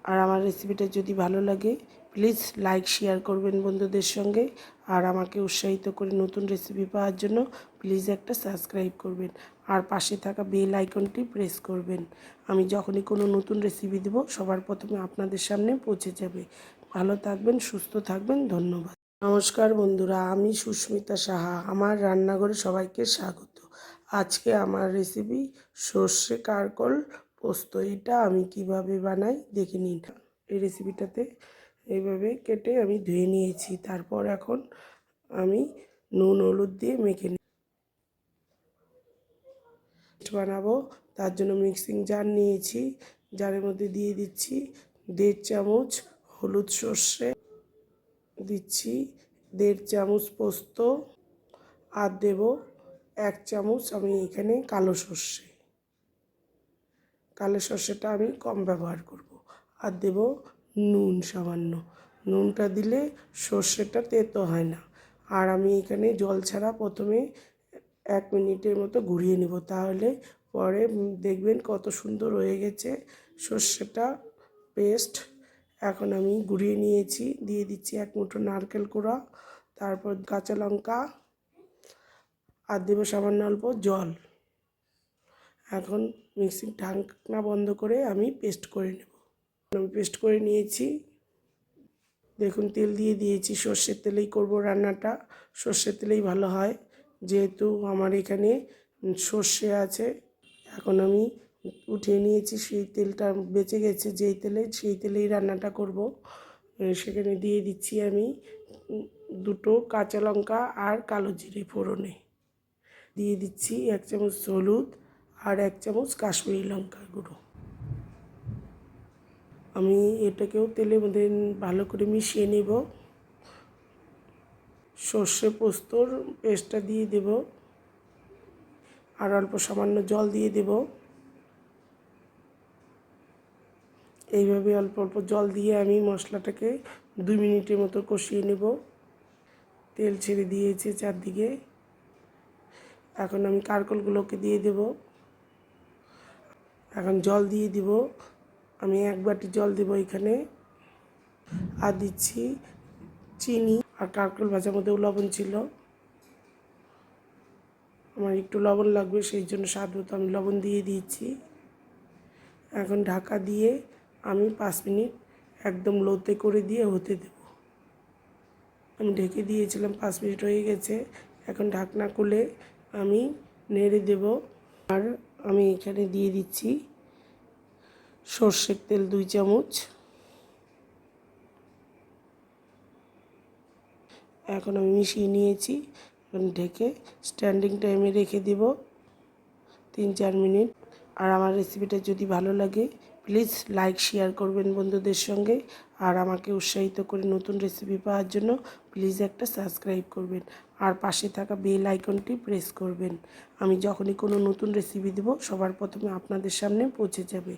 আর আমার রেসিপিটা যদি ভালো লাগে প্লিজ লাইক শেয়ার করবেন বন্ধুদের সঙ্গে। আর আমাকে উৎসাহিত করে নতুন রেসিপি পাওয়ার জন্য প্লিজ একটা সাবস্ক্রাইব করবেন। আর পাশে থাকা বেল আইকনটি প্রেস করবেন। আমি যখনই কোনো নতুন রেসিপি দেব সবার প্রথমে আপনাদের সামনে পৌঁছে যাবে। ভালো থাকবেন, সুস্থ থাকবেন, ধন্যবাদ। নমস্কার বন্ধুরা, আমি সুস্মিতা সাহা। আমার রান্নাঘরে সবাইকে স্বাগত। আজকে আমার রেসিপি সর্ষে কারকল পোস্ত। এটা আমি কিভাবে বানাই দেখে নিন। এই রেসিপিটাতে এইভাবে কেটে আমি ধুয়ে নিয়েছি। তারপর এখন আমি নুন হলুদ দিয়ে মেখে বানাবো। তার জন্য মিক্সিং জার নিয়েছি। জারের মধ্যে দিয়ে দিচ্ছি 1.5 চামচ হলুদ সর্ষে, দিচ্ছি 1.5 চামচ পোস্ত, আর দেব 1 চামচ আমি এখানে কালো সর্ষে। কালো সর্ষেটা আমি কম ব্যবহার করব। আর দেব নুন সামান্য। নুনটা দিলে সর্ষেটা তেতো হয় না। আর আমি এখানে জল ছাড়া প্রথমে 1 মিনিটের মতো ঘুরিয়ে নেব, তাহলে পরে দেখবেন কত সুন্দর হয়ে গেছে সর্ষেটা পেস্ট। এখন আমি ঘুরিয়ে নিয়েছি। দিয়ে দিচ্ছি 1 মুঠো নারকেল কোড়া, তারপর কাঁচা লঙ্কা, আর দেবো সামান্য অল্প জল। এখন মিক্সির ঢাকনা বন্ধ করে আমি পেস্ট করে নেব। আমি পেস্ট করে নিয়েছি। দেখুন তেল দিয়ে দিয়েছি। সর্ষের তেলেই করব রান্নাটা। সর্ষের তেলেই ভালো হয়, যেহেতু আমার এখানে সর্ষে আছে। এখন আমি উঠিয়ে নিয়েছি। সেই তেলটা বেঁচে গেছে যেই তেলে, সেই তেলেই রান্নাটা করব। সেখানে দিয়ে দিচ্ছি আমি 2টো কাঁচা লঙ্কা আর কালো জিরে ফোড়নে। দিয়ে দিচ্ছি 1 চামচ হলুদ আর 1 চামচ কাশ্মীরি লঙ্কার গুঁড়ো। আমি এটাকেও তেলের মধ্যে ভালো করে মিশিয়ে নেব। সর্ষে পোস্তর পেস্টটা দিয়ে দেব, আর অল্প সামান্য জল দিয়ে দেব। এইভাবে অল্প অল্প জল দিয়ে আমি মশলাটাকে 2 মিনিটের মতো কষিয়ে নেব। তেল ছেড়ে দিয়েছে চারদিকে। এখন আমি কারকলগুলোকে দিয়ে দেব। এখন জল দিয়ে দিব। আমি 1 বাটি জল দেব এখানে। আর দিচ্ছি চিনি। আর কারকল ভাজার মধ্যেও লবণ ছিল। আমার একটু লবণ লাগবে, সেই জন্য স্বাদ মতো আমি লবণ দিয়ে দিয়েছি। এখন ঢাকা দিয়ে আমি 5 মিনিট একদম লোতে করে দিয়ে হতে দেব। আমি ঢেকে দিয়েছিলাম, 5 মিনিট হয়ে গেছে। এখন ঢাকনা খুলে আমি নেড়ে দেব। আর আমি এখানে দিয়ে দিচ্ছি সর্ষের তেল 2 চামচ। এখন আমি মিশিয়ে নিয়েছি। এখন ঢেকে স্ট্যান্ডিং টাইমে রেখে দেব 3-4 মিনিট। আর আমার রেসিপিটা যদি ভালো লাগে প্লিজ লাইক শেয়ার করবেন বন্ধুদের সঙ্গে। আর আমাকে উৎসাহিত করে নতুন রেসিপি পাওয়ার জন্য প্লিজ একটা সাবস্ক্রাইব করবেন। আর পাশে থাকা বেল আইকনটি প্রেস করবেন। আমি যখনই কোনো নতুন রেসিপি দেব সবার প্রথমে আপনাদের সামনে পৌঁছে যাবে।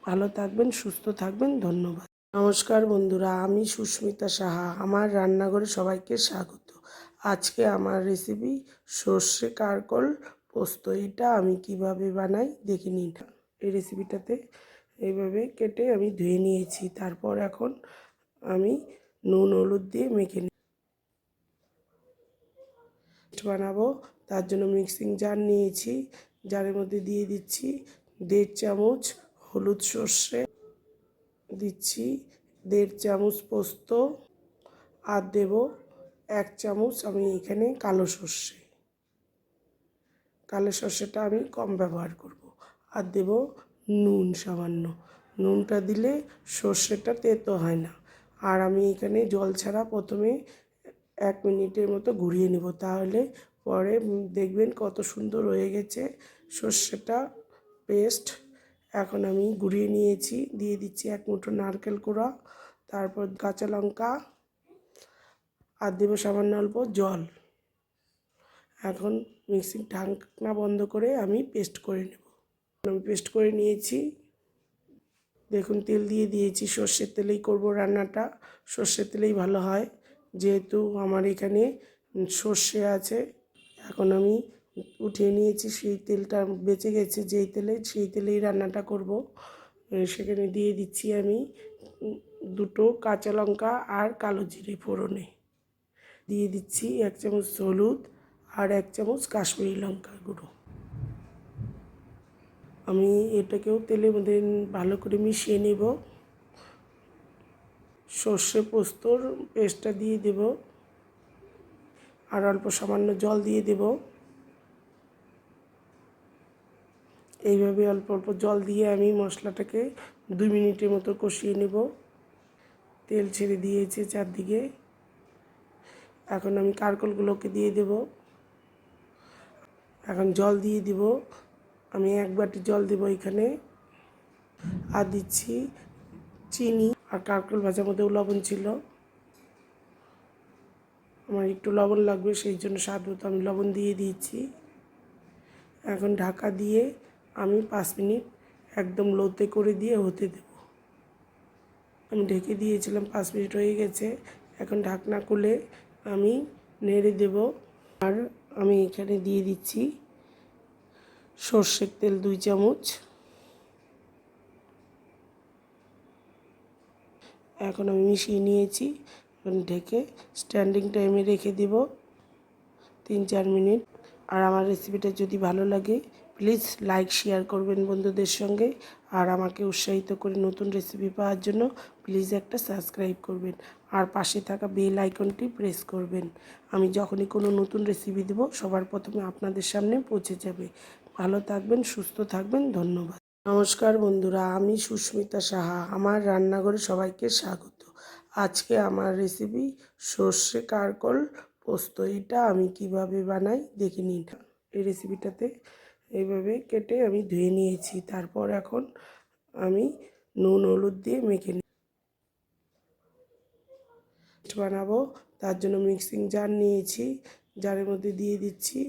ভালো থাকবেন, সুস্থ থাকবেন, ধন্যবাদ। নমস্কার বন্ধুরা, আমি সুস্মিতা সাহা। আমার রান্নাঘরে সবাইকে স্বাগত। আজকে আমার রেসিপি সর্ষে কারকল পোস্ত। এটা আমি কিভাবে বানাই দেখে নিন। এই রেসিপিটাতে এইভাবে কেটে আমি ধুয়ে নিয়েছি। তারপর এখন আমি নুন হলুদ দিয়ে মেখে বানাবো। তার জন্য মিক্সিং জার নিয়েছি। জারের মধ্যে দিয়ে দিচ্ছি 1.5 চামচ হলুদ সর্ষে, দিচ্ছি 1.5 চামচ পোস্ত, আর দেব 1 চামচ আমি এখানে কালো সর্ষে। কালো সর্ষেটা আমি কম ব্যবহার করব। আর দেব নুন সামান্য। নুনটা দিলে সর্ষেটা তেতো হয় না। আর আমি এখানে জল ছাড়া প্রথমে 1 মিনিটের মতো ঘুরিয়ে নেব, তাহলে পরে দেখবেন কত সুন্দর হয়ে গেছে সর্ষেটা পেস্ট। এখন আমি ঘুরিয়ে নিয়েছি। দিয়ে দিচ্ছি 1 মুঠো নারকেল কোড়া, তারপর কাঁচা লঙ্কা, আর দেব সামান্য অল্প জল। এখন মিক্সির ঢাকনা বন্ধ করে আমি পেস্ট করে নেব। আমি পেস্ট করে নিয়েছি। দেখুন তেল দিয়ে দিয়েছি, সর্ষের তেলেই করব রান্নাটা। সর্ষের তেলেই ভালো হয়, যেহেতু আমার এখানে সর্ষে আছে। এখন আমি উঠিয়ে নিয়েছি, সেই তেলটা বেঁচে গেছে যেই তেলে, সেই তেলেই রান্নাটা করব। সেখানে দিয়ে দিচ্ছি আমি দুটো কাঁচা লঙ্কা আর কালো জিরে ফোড়নে। দিয়ে দিচ্ছি 1 চামচ হলুদ আর 1 চামচ কাশ্মীরি লঙ্কার গুঁড়ো। আমি এটাকেও তেলের মধ্যে ভালো করে মিশিয়ে নেব। সর্ষে পোস্তর পেস্টটা দিয়ে দেব আর অল্প সামান্য জল দিয়ে দেব। এইভাবে অল্প অল্প জল দিয়ে আমি মশলাটাকে 2 মিনিটের মতো কষিয়ে নেব। তেল ছেড়ে দিয়েছে চারদিকে। এখন আমি কারকলগুলোকে দিয়ে দেব। এখন জল দিয়ে দিব। আমি 1 বাটি জল দেব এখানে। আর দিচ্ছি চিনি, আর কারকল ভাজার মধ্যেও লবণ ছিল। আমার একটু লবণ লাগবে, সেই জন্য স্বাদ মতো আমি লবণ দিয়ে দিয়েছি। এখন ঢাকা দিয়ে আমি 5 মিনিট একদম লোতে করে দিয়ে হতে দেব। আমি ঢেকে দিয়েছিলাম, 5 মিনিট হয়ে গেছে। এখন ঢাকনা খুলে আমি নেড়ে দেব। আর আমি এখানে দিয়ে দিচ্ছি সর্ষের তেল 2 চামচ। এখন আমি মিশিয়ে নিয়েছি। ঢেকে স্ট্যান্ডিং টাইমে রেখে দেব 3-4 মিনিট। আর আমার রেসিপিটা যদি ভালো লাগে প্লিজ লাইক শেয়ার করবেন বন্ধুদের সঙ্গে। আর আমাকে উৎসাহিত করে নতুন রেসিপি পাওয়ার জন্য প্লিজ একটা সাবস্ক্রাইব করবেন। আর পাশে থাকা বেল আইকনটি প্রেস করবেন। আমি যখনই কোনো নতুন রেসিপি দেব সবার প্রথমে আপনাদের সামনে পৌঁছে যাবে। ভালো থাকবেন, সুস্থ থাকবেন, ধন্যবাদ। নমস্কার বন্ধুরা, আমি সুস্মিতা সাহা। আমার রান্নাঘরে সবাইকে স্বাগত। আজকে আমার রেসিপি সর্ষে কারকল পোস্ত। এটা আমি কিভাবে বানাই দেখে নিন। এই রেসিপিটাতে এইভাবে কেটে আমি ধুয়ে নিয়েছি। তারপর এখন আমি নুন হলুদ দিয়ে মেখে বানাবো। তার জন্য মিক্সিং জার নিয়েছি। জারের মধ্যে দিয়ে দিচ্ছি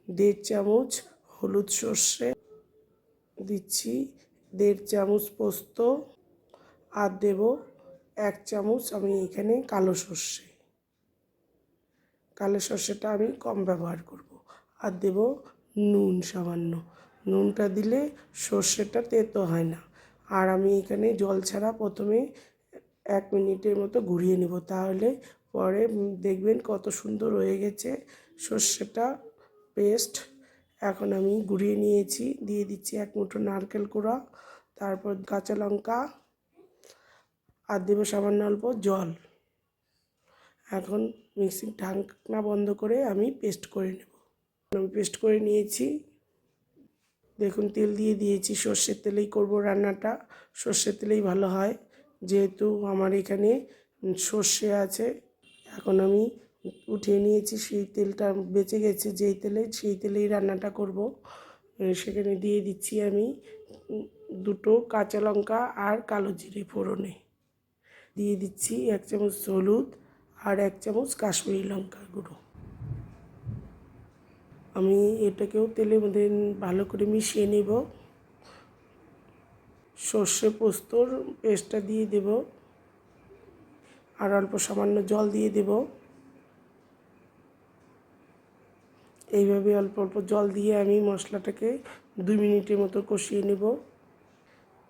1.5 চামচ হলুদ সর্ষে, দিচ্ছি 1.5 চামচ পোস্ত, আর দেব 1 চামচ আমি এখানে কালো সর্ষে। কালো সর্ষেটা আমি কম ব্যবহার করব। আর দেব নুন সামান্য। নুনটা দিলে সর্ষেটা তেতো হয় না। আর আমি এখানে জল ছাড়া প্রথমে 1 মিনিটের মতো ঘুরিয়ে নেব, তাহলে পরে দেখবেন কত সুন্দর হয়ে গেছে সর্ষেটা পেস্ট। এখন আমি ঘুরিয়ে নিয়েছি। দিয়ে দিচ্ছি 1 মুঠো নারকেল কোড়া, তারপর কাঁচা লঙ্কা, আর দেব সামান্য অল্প জল। এখন মিক্সির ঢাকনা বন্ধ করে আমি পেস্ট করে নেব। আমি পেস্ট করে নিয়েছি। দেখুন তেল দিয়ে দিয়েছি, সর্ষের তেলেই করব রান্নাটা। সর্ষের তেলেই ভালো হয়, যেহেতু আমার এখানে সর্ষে আছে। এখন আমি উঠিয়ে নিয়েছি, সেই তেলটা বেঁচে গেছে যেই তেলে, সেই তেলেই রান্নাটা করব। সেখানে দিয়ে দিচ্ছি আমি দুটো কাঁচা লঙ্কা আর কালো জিরে ফোড়নে। দিয়ে দিচ্ছি 1 চামচ হলুদ আর 1 চামচ কাশ্মীরি লঙ্কার গুঁড়ো। আমি এটাকেও তেলের মধ্যে ভালো করে মিশিয়ে নেব। সর্ষে পোস্তর পেস্টটা দিয়ে দেব আর অল্প সামান্য জল দিয়ে দেব। এইভাবে অল্প অল্প জল দিয়ে আমি মশলাটাকে 2 মিনিটের মতো কষিয়ে নেব।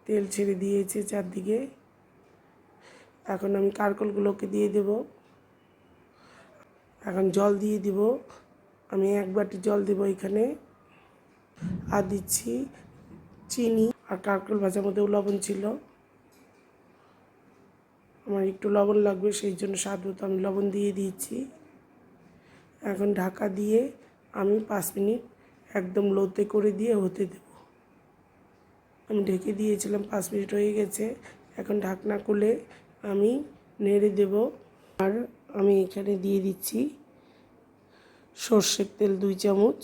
তেল ছেড়ে দিয়েছে চারদিকে। এখন আমি কারকলগুলোকে দিয়ে দেব। এখন জল দিয়ে দিব। আমি 1 বাটি জল দেব এখানে। আর দিচ্ছি চিনি, আর কারকল ভাজার মধ্যেও লবণ ছিল। আমার একটু লবণ লাগবে, সেই জন্য স্বাদ মতো আমি লবণ দিয়ে দিয়েছি। এখন ঢাকা দিয়ে আমি 5 মিনিট একদম লোতে করে দিয়ে হতে দেব। আমি ঢেকে দিয়েছিলাম, 5 মিনিট হয়ে গেছে। এখন ঢাকনা খুলে আমি নেড়ে দেব। আর আমি এখানে দিয়ে দিচ্ছি সর্ষের তেল 2 চামচ।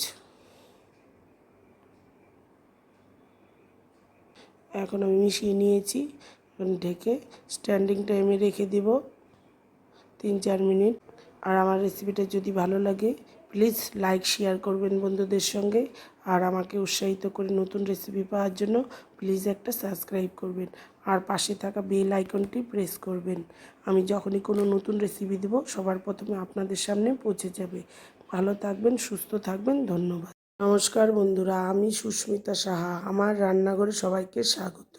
এখন আমি মিশিয়ে নিয়েছি। ঢেকে স্ট্যান্ডিং টাইমে রেখে দেব 3-4 মিনিট। আর আমার রেসিপিটা যদি ভালো লাগে প্লিজ লাইক শেয়ার করবেন বন্ধুদের সঙ্গে। আর আমাকে উৎসাহিত করে নতুন রেসিপি পাওয়ার জন্য প্লিজ একটা সাবস্ক্রাইব করবেন আর পাশে থাকা বেল আইকনটি প্রেস করবেন। আমি যখনই কোনো নতুন রেসিপি দেব সবার প্রথমে আপনাদের সামনে পৌঁছে যাবে। ভালো থাকবেন, সুস্থ থাকবেন, ধন্যবাদ। নমস্কার বন্ধুরা, আমি সুস্মিতা সাহা। আমার রান্নাঘরে সবাইকে স্বাগত।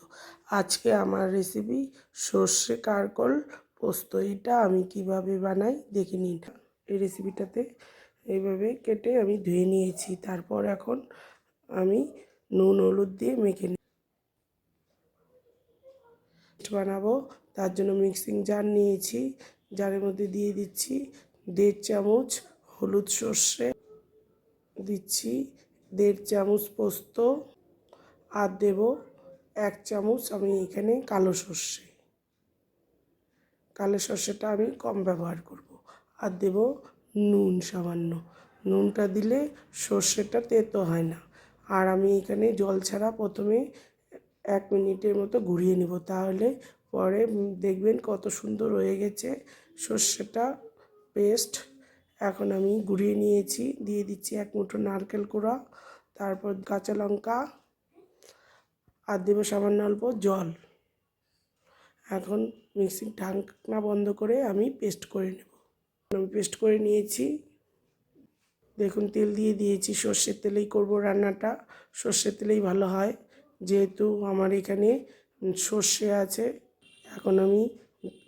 আজকে আমার রেসিপি সর্ষে কারকল পোস্ত। এটা আমি কিভাবে বানাই দেখে নিন। এই রেসিপিটাতে এইভাবে কেটে আমি ধুয়ে নিয়েছি। তারপর এখন আমি নুন হলুদ দিয়ে মেখে বানাবো। তার জন্য মিক্সিং জার নিয়েছি, জারের মধ্যে দিয়ে দিচ্ছি 1.5 চামচ হলুদ সর্ষে, দিচ্ছি 1.5 চামচ পোস্ত, আর দেব 1 চামচ আমি এখানে কালো সর্ষে। কালো সর্ষেটা আমি কম ব্যবহার করব। আর দেব নুন সামান্য। নুনটা দিলে সর্ষেটা তেতো হয় না। আর আমি এখানে জল ছাড়া প্রথমে 1 মিনিটের মতো ঘুরিয়ে নেব, তাহলে পরে দেখবেন কত সুন্দর হয়ে গেছে সর্ষেটা পেস্ট। এখন আমি ঘুরিয়ে নিয়েছি, দিয়ে দিচ্ছি 1 মুঠো নারকেল কোড়া, তারপর কাঁচা লঙ্কা, আর দেবো সামান্য অল্প জল। এখন মিক্সির ঢাকনা বন্ধ করে আমি পেস্ট করে নেব। আমি পেস্ট করে নিয়েছি। দেখুন তেল দিয়ে দিয়েছি, সর্ষের তেলেই করব রান্নাটা। সর্ষের তেলেই ভালো হয়, যেহেতু আমার এখানে সর্ষে আছে। এখন আমি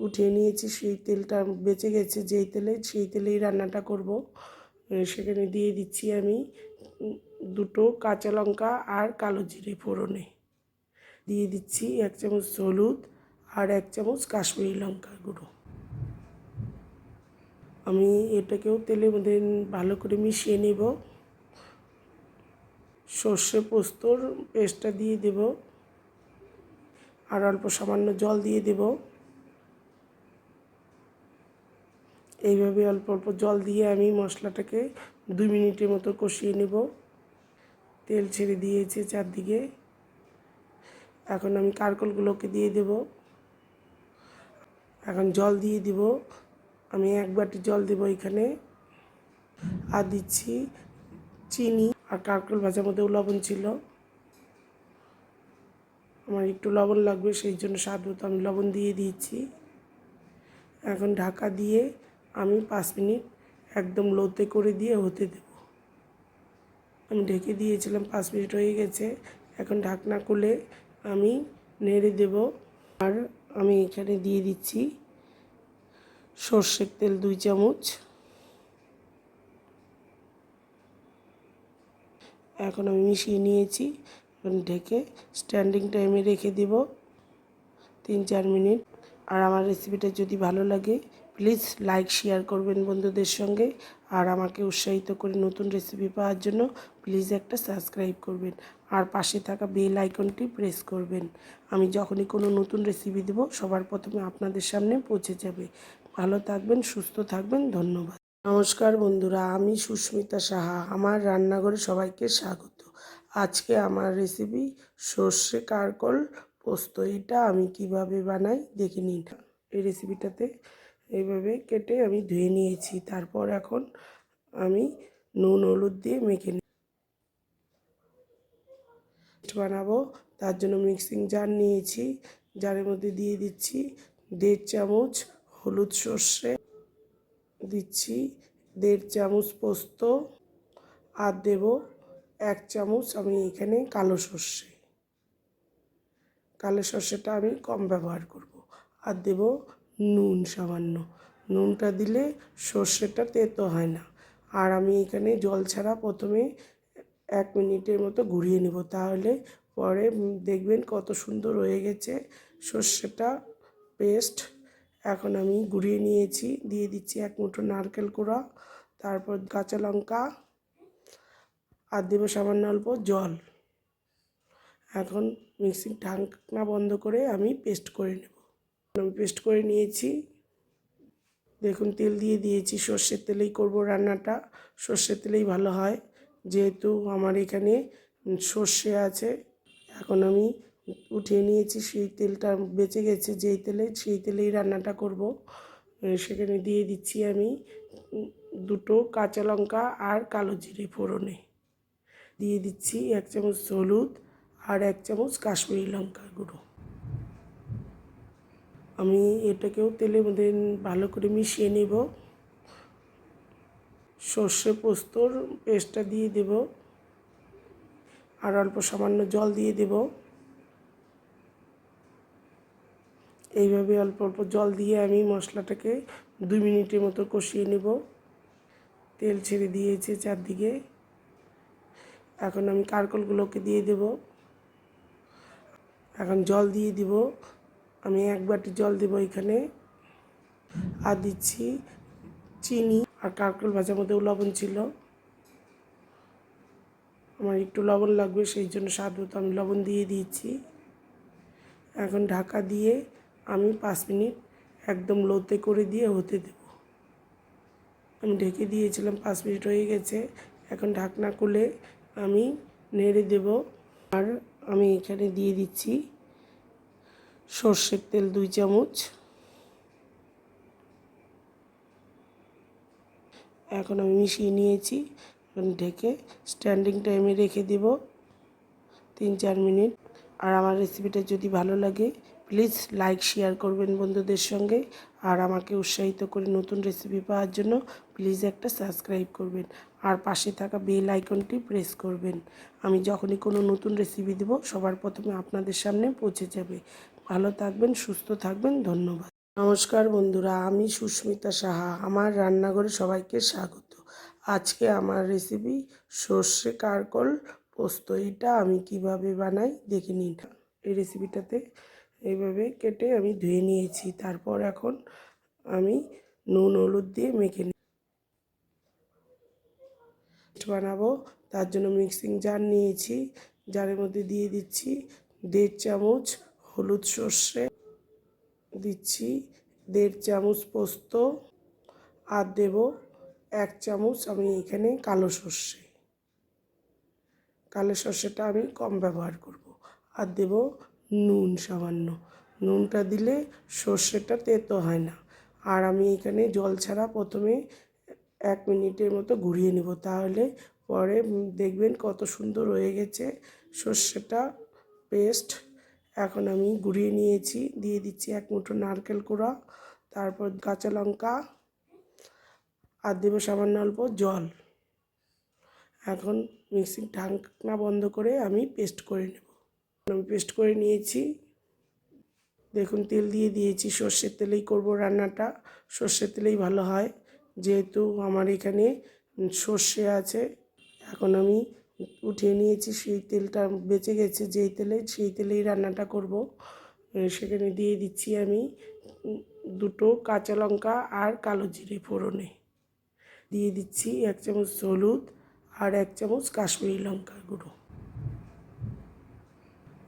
উঠিয়ে নিয়েছি, সেই তেলটা বেঁচে গেছে যেই তেলে, সেই তেলেই রান্নাটা করব। সেখানে দিয়ে দিচ্ছি আমি 2টো কাঁচা লঙ্কা আর কালো জিরে ফোড়নে। দিয়ে দিচ্ছি 1 চামচ হলুদ আর 1 চামচ কাশ্মীরি লঙ্কার গুঁড়ো। আমি এটাকেও তেলের মধ্যে ভালো করে মিশিয়ে নেব। সর্ষে পোস্তর পেস্টটা দিয়ে দেব, আর অল্প সামান্য জল দিয়ে দেব। এইভাবে অল্প অল্প জল দিয়ে আমি মশলাটাকে 2 মিনিটের মতো কষিয়ে নেব। তেল ছেড়ে দিয়েছে চারদিকে। এখন আমি কারকলগুলোকে দিয়ে দেব। এখন জল দিয়ে দিব। আমি 1 বাটি জল দেব এখানে। আর দিচ্ছি চিনি। আর কারকল ভাজার মধ্যেও লবণ ছিল, আমার একটু লবণ লাগবে, সেই জন্য স্বাদ মতো আমি লবণ দিয়ে দিয়েছি। এখন ঢাকা দিয়ে আমি 5 মিনিট একদম লোতে করে দিয়ে হতে দেব। আমি ঢেকে দিয়েছিলাম, 5 মিনিট হয়ে গেছে। এখন ঢাকনা খুলে আমি নেড়ে দেব। আর আমি এখানে দিয়ে দিচ্ছি সর্ষের তেল 2 চামচ। এখন আমি মিশিয়ে নিয়েছি। এখন ঢেকে স্ট্যান্ডিং টাইমে রেখে দেব 3-4 মিনিট। আর আমার রেসিপিটা যদি ভালো লাগে প্লিজ লাইক শেয়ার করবেন বন্ধুদের সঙ্গে। আর আমাকে উৎসাহিত করে নতুন রেসিপি পাওয়ার জন্য প্লিজ একটা সাবস্ক্রাইব করবেন আর পাশে থাকা বেল আইকনটি প্রেস করবেন। আমি যখনই কোনো নতুন রেসিপি দেব সবার প্রথমে আপনাদের সামনে পৌঁছে যাবে। ভালো থাকবেন, সুস্থ থাকবেন, ধন্যবাদ। নমস্কার বন্ধুরা, আমি সুস্মিতা সাহা। আমার রান্নাঘরে সবাইকে স্বাগত। আজকে আমার রেসিপি সর্ষে কারকল পোস্ত। এটা আমি কিভাবে বানাই দেখে নিন। এই রেসিপিটাতে এইভাবে কেটে আমি ধুয়ে নিয়েছি। তারপর এখন আমি নুন হলুদ দিয়ে মেখে বানাবো। তার জন্য মিক্সিং জার নিয়েছি, জারের মধ্যে দিয়ে দিচ্ছি 1.5 চামচ হলুদ সর্ষে, দিচ্ছি 1.5 চামচ পোস্ত, আর দেব 1 চামচ আমি এখানে কালো সর্ষে। কালো সর্ষেটা আমি কম ব্যবহার করব। আর দেব নুন সামান্য। নুনটা দিলে সর্ষেটা তেতো হয় না। আর আমি এখানে জল ছাড়া প্রথমে 1 মিনিটের মতো ঘুরিয়ে নেব, তাহলে পরে দেখবেন কত সুন্দর হয়ে গেছে সর্ষেটা পেস্ট। এখন আমি ঘুরিয়ে নিয়েছি, দিয়ে দিচ্ছি 1 মুঠো নারকেল কোড়া, তারপর কাঁচা লঙ্কা, আর দেবো সামান্য অল্প জল। এখন মিক্সির ঢাকনা বন্ধ করে আমি পেস্ট করে নেব। আমি পেস্ট করে নিয়েছি। দেখুন তেল দিয়ে দিয়েছি, সর্ষের তেলেই করব রান্নাটা। সর্ষের তেলেই ভালো হয়, যেহেতু আমার এখানে সর্ষে আছে। এখন আমি উঠিয়ে নিয়েছি, সেই তেলটা বেঁচে গেছে যেই তেলে, সেই তেলেই রান্নাটা করব। সেখানে দিয়ে দিচ্ছি আমি দুটো কাঁচা লঙ্কা আর কালো জিরে ফোড়নে দিয়ে দিচ্ছি 1 চামচ হলুদ আর 1 চামচ কাশ্মীরি লঙ্কার গুঁড়ো। আমি এটাকেও তেলের মধ্যে ভালো করে মিশিয়ে নেব। সর্ষে পোস্তর পেস্টটা দিয়ে দেব আর অল্প সামান্য জল দিয়ে দেব। এইভাবে অল্প অল্প জল দিয়ে আমি মশলাটাকে 2 মিনিটের মতো কষিয়ে নেব। তেল ছেড়ে দিয়েছে চারদিকে। এখন আমি কারকলগুলোকে দিয়ে দেব। এখন জল দিয়ে দিব। আমি 1 বাটি জল দেব এখানে। আর দিচ্ছি চিনি আর কারকল ভাজার মধ্যেও লবণ ছিল। আমার একটু লবণ লাগবে, সেই জন্য স্বাদ মতো আমি লবণ দিয়ে দিয়েছি। এখন ঢাকা দিয়ে আমি 5 মিনিট একদম লোতে করে দিয়ে হতে দেব। আমি ঢেকে দিয়েছিলাম, 5 মিনিট হয়ে গেছে। এখন ঢাকনা খুলে আমি নেড়ে দেব। আর আমি এখানে দিয়ে দিচ্ছি সর্ষের তেল 2 চামচ। এখন আমি মিশিয়ে নিয়েছি। এখন ঢেকে স্ট্যান্ডিং টাইমে রেখে দেব 3-4 মিনিট। আর আমার রেসিপিটা যদি ভালো লাগে প্লিজ লাইক শেয়ার করবেন বন্ধুদের সঙ্গে। আর আমাকে উৎসাহিত করে নতুন রেসিপি পাওয়ার জন্য প্লিজ একটা সাবস্ক্রাইব করবেন আর পাশে থাকা বেল আইকনটি প্রেস করবেন। আমি যখনই কোনো নতুন রেসিপি দেব সবার প্রথমে আপনাদের সামনে পৌঁছে যাবে। ভালো থাকবেন, সুস্থ থাকবেন, ধন্যবাদ। নমস্কার বন্ধুরা, আমি সুস্মিতা সাহা। আমার রান্নাঘরে সবাইকে স্বাগত। আজকে আমার রেসিপি সর্ষে কারকল পোস্ত। এটা আমি কিভাবে বানাই দেখে নিন। এই রেসিপিটাতে এইভাবে কেটে আমি ধুয়ে নিয়েছি। তারপর এখন আমি নুন হলুদ দিয়ে মেখে বানাবো। তার জন্য মিক্সিং জার নিয়েছি। জারের মধ্যে দিয়ে দিচ্ছি 1.5 চামচ হলুদ সর্ষে, দিচ্ছি 1.5 চামচ পোস্ত, আর দেব 1 চামচ আমি এখানে কালো সর্ষে। কালো সর্ষেটা আমি কম ব্যবহার করব। আর দেব নুন সামান্য। নুনটা দিলে সর্ষেটা তেতো হয় না। আর আমি এখানে জল ছাড়া প্রথমে 1 মিনিটের মতো ঘুরিয়ে নেব, তাহলে পরে দেখবেন কত সুন্দর হয়ে গেছে সর্ষেটা পেস্ট। এখন আমি ঘুরিয়ে নিয়েছি। দিয়ে দিচ্ছি 1 মুঠো নারকেল কোড়া, তারপর কাঁচা লঙ্কা, আর দেবো সামান্য অল্প জল। এখন মিক্সির ঢাকনা বন্ধ করে আমি পেস্ট করে নেব। আমি পেস্ট করে নিয়েছি। দেখুন তেল দিয়ে দিয়েছি। সর্ষের তেলেই করব রান্নাটা। সর্ষের তেলেই ভালো হয়, যেহেতু আমার এখানে সর্ষে আছে। এখন আমি উঠিয়ে নিয়েছি। সেই তেলটা বেঁচে গেছে যেই তেলে, সেই তেলেই রান্নাটা করব। সেখানে দিয়ে দিচ্ছি আমি 2টো কাঁচা লঙ্কা আর কালো জিরে ফোড়নে দিয়ে দিচ্ছি 1 চামচ হলুদ আর 1 চামচ কাশ্মীরি লঙ্কার গুঁড়ো।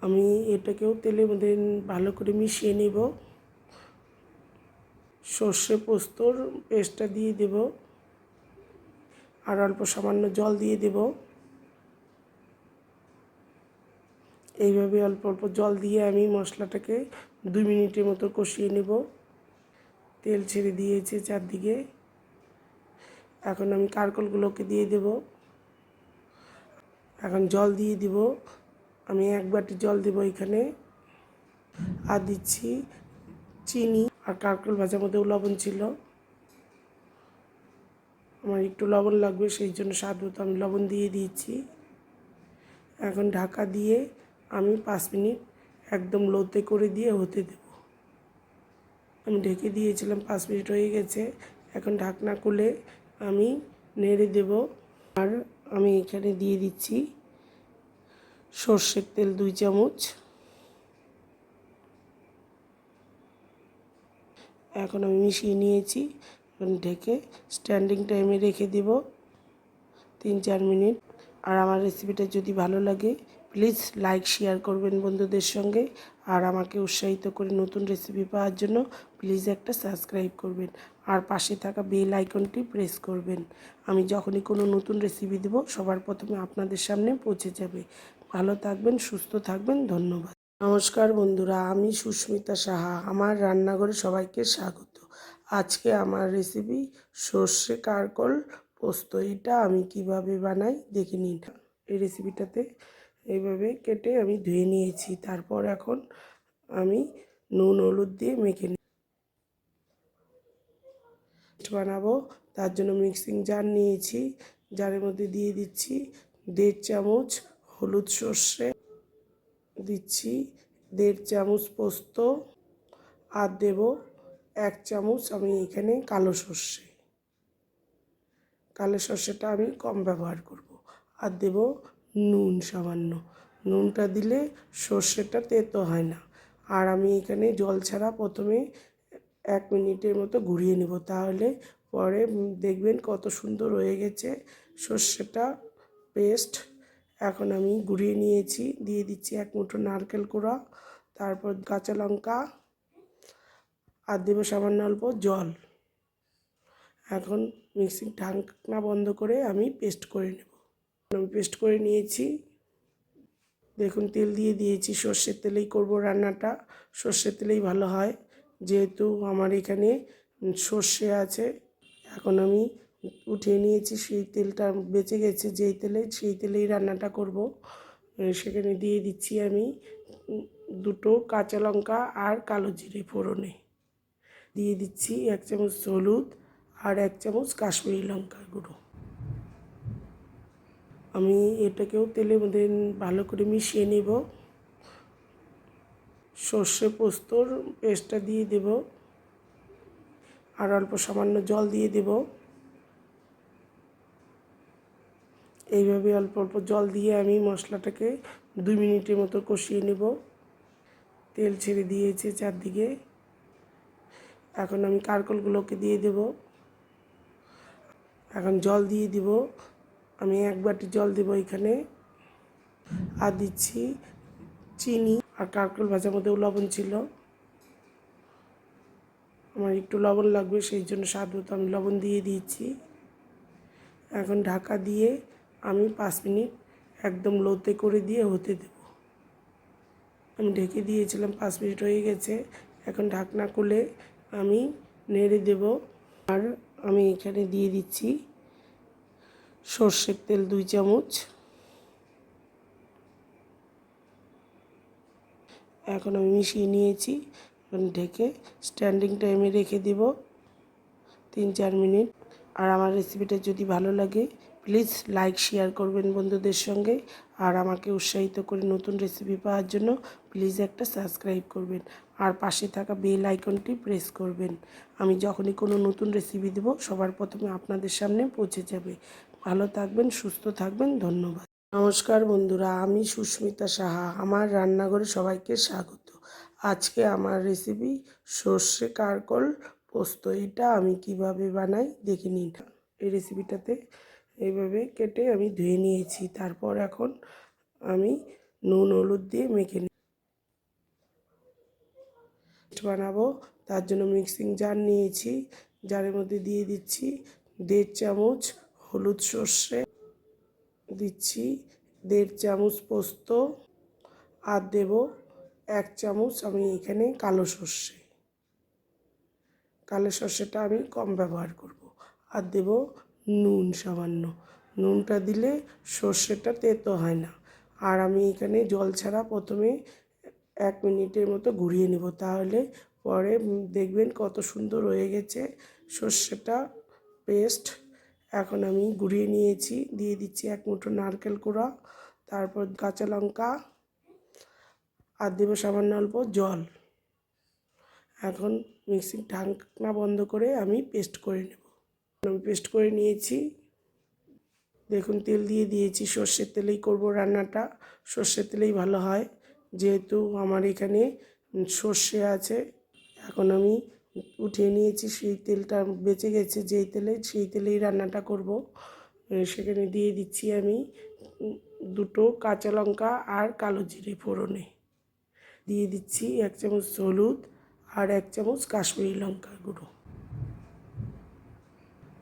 আমি এটাকেও তেলের মধ্যে ভালো করে মিশিয়ে নেব। সর্ষে পোস্তর পেস্টটা দিয়ে দেব আর অল্প সামান্য জল দিয়ে দেব। এইভাবে অল্প অল্প জল দিয়ে আমি মশলাটাকে 2 মিনিটের মতো কষিয়ে নেব। তেল ছেড়ে দিয়েছে চারদিকে। এখন আমি কারকলগুলোকে দিয়ে দেব। এখন জল দিয়ে দিব। আমি 1 বাটি জল দেব এখানে। আর দিচ্ছি চিনি আর কারকল ভাজার মধ্যেও লবণ ছিল। আমার একটু লবণ লাগবে, সেই জন্য স্বাদ মতো আমি লবণ দিয়ে দিয়েছি। এখন ঢাকা দিয়ে আমি 5 মিনিট একদম লোতে করে দিয়ে হতে দেব। আমি ঢেকে দিয়েছিলাম, 5 মিনিট হয়ে গেছে। এখন ঢাকনা খুলে আমি নেড়ে দেব। আর আমি এখানে দিয়ে দিচ্ছি সর্ষের তেল 2 চামচ। এখন আমি মিশিয়ে নিয়েছি। এখন ঢেকে স্ট্যান্ডিং টাইমে রেখে দেব 3-4 মিনিট। আর আমার রেসিপিটা যদি ভালো লাগে প্লিজ লাইক শেয়ার করবেন বন্ধুদের সঙ্গে। আর আমাকে উৎসাহিত করে নতুন রেসিপি পাওয়ার জন্য প্লিজ একটা সাবস্ক্রাইব করবেন আর পাশে থাকা বেল আইকনটি প্রেস করবেন। আমি যখনই কোনো নতুন রেসিপি দেব সবার প্রথমে আপনাদের সামনে পৌঁছে যাবে। ভালো থাকবেন, সুস্থ থাকবেন, ধন্যবাদ। নমস্কার বন্ধুরা, আমি সুস্মিতা সাহা। আমার রান্নাঘরে সবাইকে স্বাগত। আজকে আমার রেসিপি সর্ষে কারকল পোস্ত। এটা আমি কিভাবে বানাই দেখে নিন। এই রেসিপিটাতে এইভাবে কেটে আমি ধুয়ে নিয়েছি। তারপর এখন আমি নুন হলুদ দিয়ে মেখে বানাবো। তার জন্য মিক্সিং জার নিয়েছি, জারের মধ্যে দিয়ে দিচ্ছি 1.5 চামচ হলুদ সর্ষে, দিচ্ছি 1.5 চামচ পোস্ত, আর দেব 1 চামচ আমি এখানে কালো সর্ষে। কালো সর্ষেটা আমি কম ব্যবহার করব। আর দেব নুন সামান্য। নুনটা দিলে সর্ষেটা তেতো হয় না। আর আমি এখানে জল ছাড়া প্রথমে 1 মিনিটের মতো ঘুরিয়ে নেব, তাহলে পরে দেখবেন কত সুন্দর হয়ে গেছে সর্ষেটা পেস্ট। এখন আমি ঘুরিয়ে নিয়েছি, দিয়ে দিচ্ছি 1 মুঠো নারকেল কোড়া, তারপর কাঁচা লঙ্কা, আর দেব সামান্য অল্প জল। এখন মিক্সিং ঢাকনা বন্ধ করে আমি পেস্ট করে নেব। আমি পেস্ট করে নিয়েছি। দেখুন তেল দিয়ে দিয়েছি, সর্ষের তেলেই করব রান্নাটা। সর্ষের তেলেই ভালো হয়, যেহেতু আমার এখানে সর্ষে আছে। এখন আমি উঠিয়ে নিয়েছি, সেই তেলটা বেঁচে গেছে যেই তেলে, সেই তেলেই রান্নাটা করব। সেখানে দিয়ে দিচ্ছি আমি 2টো কাঁচা লঙ্কা আর কালো জিরে ফোড়নে। দিয়ে দিচ্ছি 1 চামচ হলুদ আর 1 চামচ কাশ্মীরি লঙ্কার গুঁড়ো। আমি এটাকেও তেলের মধ্যে ভালো করে মিশিয়ে নেব। সর্ষে পোস্তর পেস্টটা দিয়ে দেব, আর অল্প সামান্য জল দিয়ে দেব। এইভাবে অল্প অল্প জল দিয়ে আমি মশলাটাকে 2 মিনিটের মতো কষিয়ে নেব। তেল ছেড়ে দিয়েছে চারদিকে। এখন আমি কারকলগুলোকে দিয়ে দেব। এখন জল দিয়ে দিব। আমি 1 বাটি জল দেব এখানে। আর দিচ্ছি চিনি, আর কারকল ভাজার মধ্যেও লবণ ছিল। আমার একটু লবণ লাগবে, সেই জন্য স্বাদ মতো আমি লবণ দিয়ে দিয়েছি। এখন ঢাকা দিয়ে আমি 5 মিনিট একদম লোতে করে দিয়ে হতে দেব। আমি ঢেকে দিয়েছিলাম, 5 মিনিট হয়ে গেছে। এখন ঢাকনা খুলে আমি নেড়ে দেব। আর আমি এখানে দিয়ে দিচ্ছি সর্ষের তেল 2 চামচ। এখন আমি মিশিয়ে নিয়েছি। ঢেকে স্ট্যান্ডিং টাইমে রেখে দেব 3-4 মিনিট। আর আমার রেসিপিটা যদি ভালো লাগে প্লিজ লাইক শেয়ার করবেন বন্ধুদের সঙ্গে। আর আমাকে উৎসাহিত করে নতুন রেসিপি পাওয়ার জন্য প্লিজ একটা সাবস্ক্রাইব করবেন, আর পাশে থাকা বেল আইকনটি প্রেস করবেন। আমি যখনই কোনো নতুন রেসিপি দেব সবার প্রথমে আপনাদের সামনে পৌঁছে যাবে। ভালো থাকবেন, সুস্থ থাকবেন, ধন্যবাদ। নমস্কার বন্ধুরা, আমি সুস্মিতা সাহা। আমার রান্নাঘরে সবাইকে স্বাগত। আজকে আমার রেসিপি সর্ষে কারকল পোস্ত। এটা আমি কিভাবে বানাই দেখে নিন। এই রেসিপিটাতে এইভাবে কেটে আমি ধুয়ে নিয়েছি। তারপর এখন আমি নুন হলুদ দিয়ে মেখে বানাবো। তার জন্য মিক্সিং জার নিয়েছি, জারের মধ্যে দিয়ে দিচ্ছি 1.5 চামচ হলুদ সর্ষে, দিচ্ছি 1.5 চামচ পোস্ত, আর দেব 1 চামচ আমি এখানে কালো সর্ষে। কালো সর্ষেটা আমি কম ব্যবহার করব। আর দেব নুন সামান্য। নুনটা দিলে সর্ষেটা তেতো হয় না। আর আমি এখানে জল ছাড়া প্রথমে 1 মিনিটের মতো ঘুরিয়ে নেব, তাহলে পরে দেখবেন কত সুন্দর হয়ে গেছে সর্ষেটা পেস্ট। এখন আমি ঘুরিয়ে নিয়েছি, দিয়ে দিচ্ছি 1 মুঠো নারকেল কোড়া, তারপর কাঁচা লঙ্কা, আর দেব সামান্য অল্প জল। এখন মিক্সিং ঢাকনা বন্ধ করে আমি পেস্ট করে নেব। আমি পেস্ট করে নিয়েছি। দেখুন তেল দিয়ে দিয়েছি, সর্ষের তেলেই করব রান্নাটা। সর্ষের তেলেই ভালো হয়, যেহেতু আমার এখানে সর্ষে আছে। এখন আমি উঠিয়ে নিয়েছি, সেই তেলটা বেঁচে গেছে যেই তেলে, সেই তেলেই রান্নাটা করব। সেখানে দিয়ে দিচ্ছি আমি 2টো কাঁচা লঙ্কা আর কালো জিরে ফোড়নে। দিয়ে দিচ্ছি 1 চামচ হলুদ আর 1 চামচ কাশ্মীরি লঙ্কার গুঁড়ো।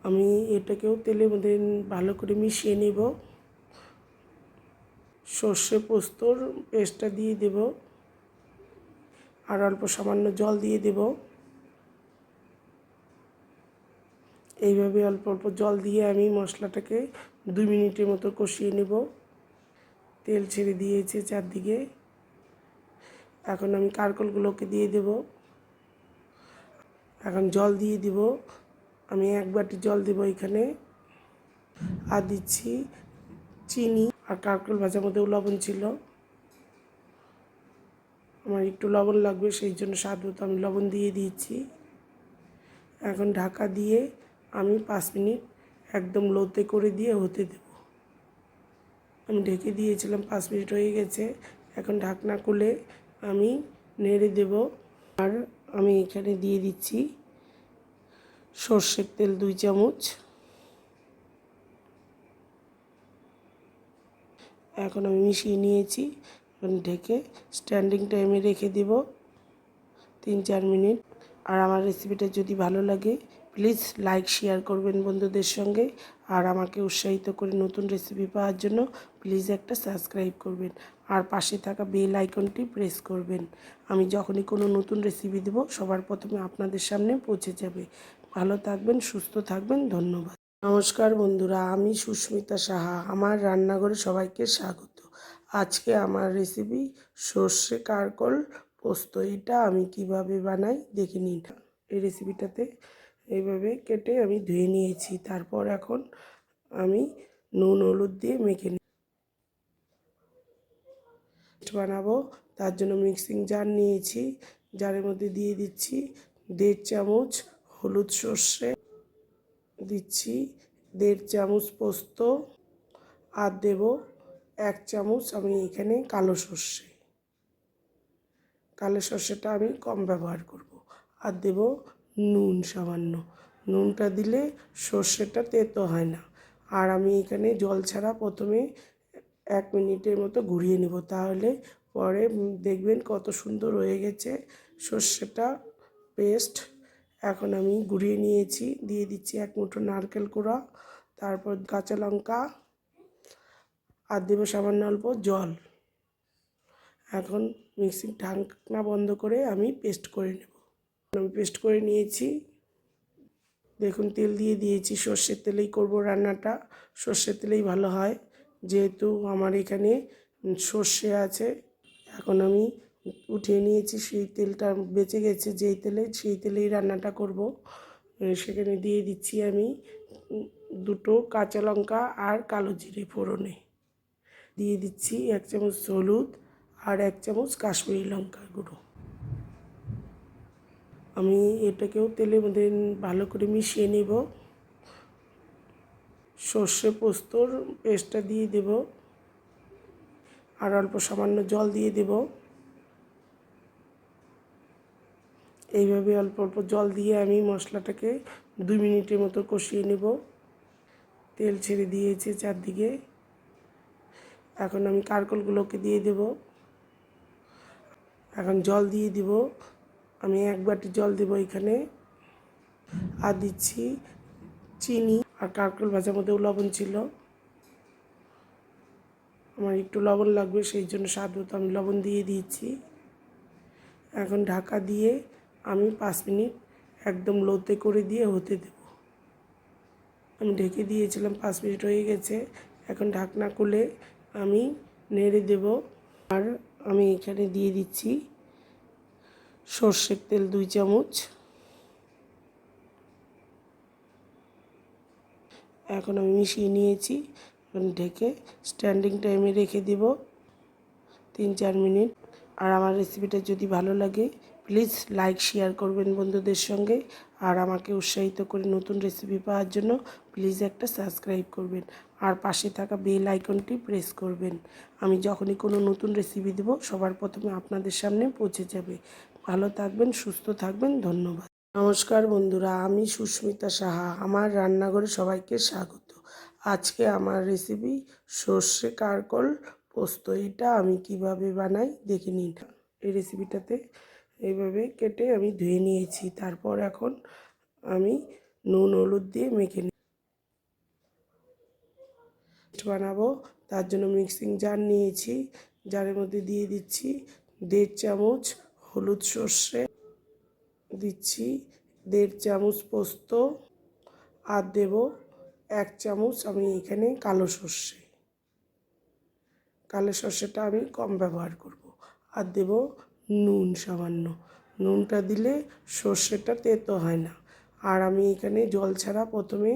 আমি এটাকেও তেলের মধ্যে ভালো করে মিশিয়ে নেব। সর্ষে পোস্তর পেস্টটা দিয়ে দেব, আর অল্প সামান্য জল দিয়ে দেব। এইভাবে অল্প অল্প জল দিয়ে আমি মশলাটাকে 2 মিনিটের মতো কষিয়ে নেব। তেল ছেড়ে দিয়েছে চারদিকে। এখন আমি কারকলগুলোকে দিয়ে দেব। এখন জল দিয়ে দিব। আমি 1 বাটি জল দেব এখানে। আর দিচ্ছি চিনি। আর কারকল ভাজার মধ্যেও লবণ ছিল, আমার একটু লবণ লাগবে, সেই জন্য স্বাদ মতো আমি লবণ দিয়ে দিয়েছি। এখন ঢাকা দিয়ে আমি 5 মিনিট একদম লোতে করে দিয়ে হতে দেব। আমি ঢেকে দিয়েছিলাম, 5 মিনিট হয়ে গেছে। এখন ঢাকনা খুলে আমি নেড়ে দেব। আর আমি এখানে দিয়ে দিচ্ছি সর্ষের তেল 2 চামচ। এখন আমি মিশিয়ে নিয়েছি। এখন ঢেকে স্ট্যান্ডিং টাইমে রেখে দেব 3-4 মিনিট। আর আমার রেসিপিটা যদি ভালো লাগে প্লিজ লাইক শেয়ার করবেন বন্ধুদের সঙ্গে। আর আমাকে উৎসাহিত করে নতুন রেসিপি পাওয়ার জন্য প্লিজ একটা সাবস্ক্রাইব করবেন। আর পাশে থাকা বেল আইকনটি প্রেস করবেন। আমি যখনই কোনো নতুন রেসিপি দেব সবার প্রথমে আপনাদের সামনে পৌঁছে যাবে। ভালো থাকবেন, সুস্থ থাকবেন, ধন্যবাদ। নমস্কার বন্ধুরা, আমি সুস্মিতা সাহা। আমার রান্নাঘরে সবাইকে স্বাগত। আজকে আমার রেসিপি সর্ষে কারকল পোস্ত। এটা আমি কিভাবে বানাই দেখে নিন। এই রেসিপিটাতে এইভাবে কেটে আমি ধুয়ে নিয়েছি। তারপর এখন আমি নুন হলুদ দিয়ে মেখে বানাবো। তার জন্য মিক্সিং জার নিয়েছি। জারের মধ্যে দিয়ে দিচ্ছি 1.5 চামচ হলুদ সর্ষে, দিচ্ছি 1.5 চামচ পোস্ত, আর দেব 1 চামচ আমি এখানে কালো সর্ষে। কালো সর্ষেটা আমি কম ব্যবহার করব। আর দেব নুন সামান্য। নুনটা দিলে সর্ষেটা তেতো হয় না। আর আমি এখানে জল ছাড়া প্রথমে 1 মিনিটের মতো ঘুরিয়ে নেব, তাহলে পরে দেখবেন কত সুন্দর হয়ে গেছে সর্ষেটা পেস্ট। এখন আমি ঘুরিয়ে নিয়েছি। দিয়ে দিচ্ছি 1 মুঠো নারকেল কোড়া, তারপর কাঁচা লঙ্কা, আর দেবো সামান্য অল্প জল। এখন মিক্সির ঢাকনা বন্ধ করে আমি পেস্ট করে নেব। আমি পেস্ট করে নিয়েছি। দেখুন তেল দিয়ে দিয়েছি, সর্ষের তেলেই করব রান্নাটা। সর্ষের তেলেই ভালো হয়, যেহেতু আমার এখানে সর্ষে আছে। এখন আমি উঠিয়ে নিয়েছি, সেই তেলটা বেঁচে গেছে যেই তেলে, সেই তেলেই রান্নাটা করব। সেখানে দিয়ে দিচ্ছি আমি 2টো কাঁচা লঙ্কা আর কালো জিরে ফোড়নে। দিয়ে দিচ্ছি 1 চামচ হলুদ আর 1 চামচ কাশ্মীরি লঙ্কার গুঁড়ো। আমি এটাকেও তেলের মধ্যে ভালো করে মিশিয়ে নেব। সর্ষে পোস্তর পেস্টটা দিয়ে দেব, আর অল্প সামান্য জল দিয়ে দেব। এইভাবে অল্প অল্প জল দিয়ে আমি মশলাটাকে 2 মিনিটের মতো কষিয়ে নেব। তেল ছেড়ে দিয়েছে চারদিকে। এখন আমি কারকলগুলোকে দিয়ে দেব। এখন জল দিয়ে দিব। আমি 1 বাটি জল দেব এখানে। আর দিচ্ছি চিনি। আর কারকল ভাজার মধ্যেও লবণ ছিল, আমার একটু লবণ লাগবে, সেই জন্য স্বাদ মতো আমি লবণ দিয়ে দিয়েছি। এখন ঢাকা দিয়ে আমি 5 মিনিট একদম লোতে করে দিয়ে হতে দেব। আমি ঢেকে দিয়েছিলাম, 5 মিনিট হয়ে গেছে। এখন ঢাকনা খুলে আমি নেড়ে দেব। আর আমি এখানে দিয়ে দিচ্ছি সর্ষের তেল 2 চামচ। এখন আমি মিশিয়ে নিয়েছি। এখন ঢেকে স্ট্যান্ডিং টাইমে রেখে দেব 3-4 মিনিট। আর আমার রেসিপিটা যদি ভালো লাগে প্লিজ লাইক শেয়ার করবেন বন্ধুদের সঙ্গে। আর আমাকে উৎসাহিত করে নতুন রেসিপি পাওয়ার জন্য প্লিজ একটা সাবস্ক্রাইব করবেন। আর পাশে থাকা বেল আইকনটি প্রেস করবেন। আমি যখনই কোনো নতুন রেসিপি দেব সবার প্রথমে আপনাদের সামনে পৌঁছে যাবে। ভালো থাকবেন, সুস্থ থাকবেন, ধন্যবাদ। নমস্কার বন্ধুরা, আমি সুস্মিতা সাহা। আমার রান্নাঘরে সবাইকে স্বাগত। আজকে আমার রেসিপি সর্ষে কারকল পোস্ত। এটা আমি কিভাবে বানাই দেখে নিন। এই রেসিপিটাতে এইভাবে কেটে আমি ধুয়ে নিয়েছি। তারপর এখন আমি নুন হলুদ দিয়ে মেখে বানাবো। তার জন্য মিক্সিং জার নিয়েছি। জারের মধ্যে দিয়ে দিচ্ছি 1.5 চামচ হলুদ সর্ষে, দিচ্ছি 1.5 চামচ পোস্ত, আর দেব 1 চামচ আমি এখানে কালো সর্ষে। কালো সর্ষেটা আমি কম ব্যবহার করব। আর দেব নুন সামান্য। নুনটা দিলে সর্ষেটা তেতো হয় না। আর আমি এখানে জল ছাড়া প্রথমে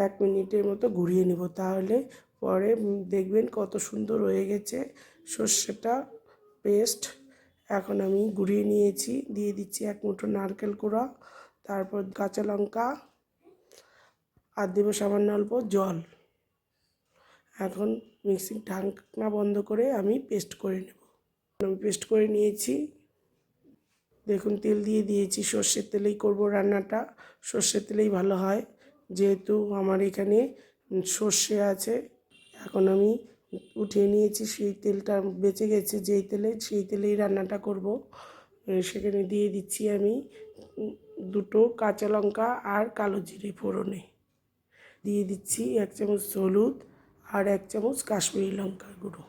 1 মিনিটের মতো ঘুরিয়ে নেব, তাহলে পরে দেখবেন কত সুন্দর হয়ে গেছে সর্ষেটা পেস্ট। এখন আমি ঘুরিয়ে নিয়েছি, দিয়ে দিচ্ছি 1 মুঠো নারকেল কোড়া, তারপর কাঁচা লঙ্কা, আর দেবো সামান্য অল্প জল। এখন মিক্সির ঢাকনা বন্ধ করে আমি পেস্ট করে নেব। আমি পেস্ট করে নিয়েছি। দেখুন তেল দিয়ে দিয়েছি, সর্ষের তেলেই করব রান্নাটা। সর্ষের তেলেই ভালো হয়, যেহেতু আমার এখানে সর্ষে আছে। এখন আমি উঠিয়ে নিয়েছি, সেই তেলটা বেঁচে গেছে যেই তেলে, সেই তেলেই রান্নাটা করব। সেখানে দিয়ে দিচ্ছি আমি 2টো কাঁচা লঙ্কা আর কালো জিরে ফোড়নে। দিয়ে দিচ্ছি 1 চামচ হলুদ আর 1 চামচ কাশ্মীরি লঙ্কার গুঁড়ো।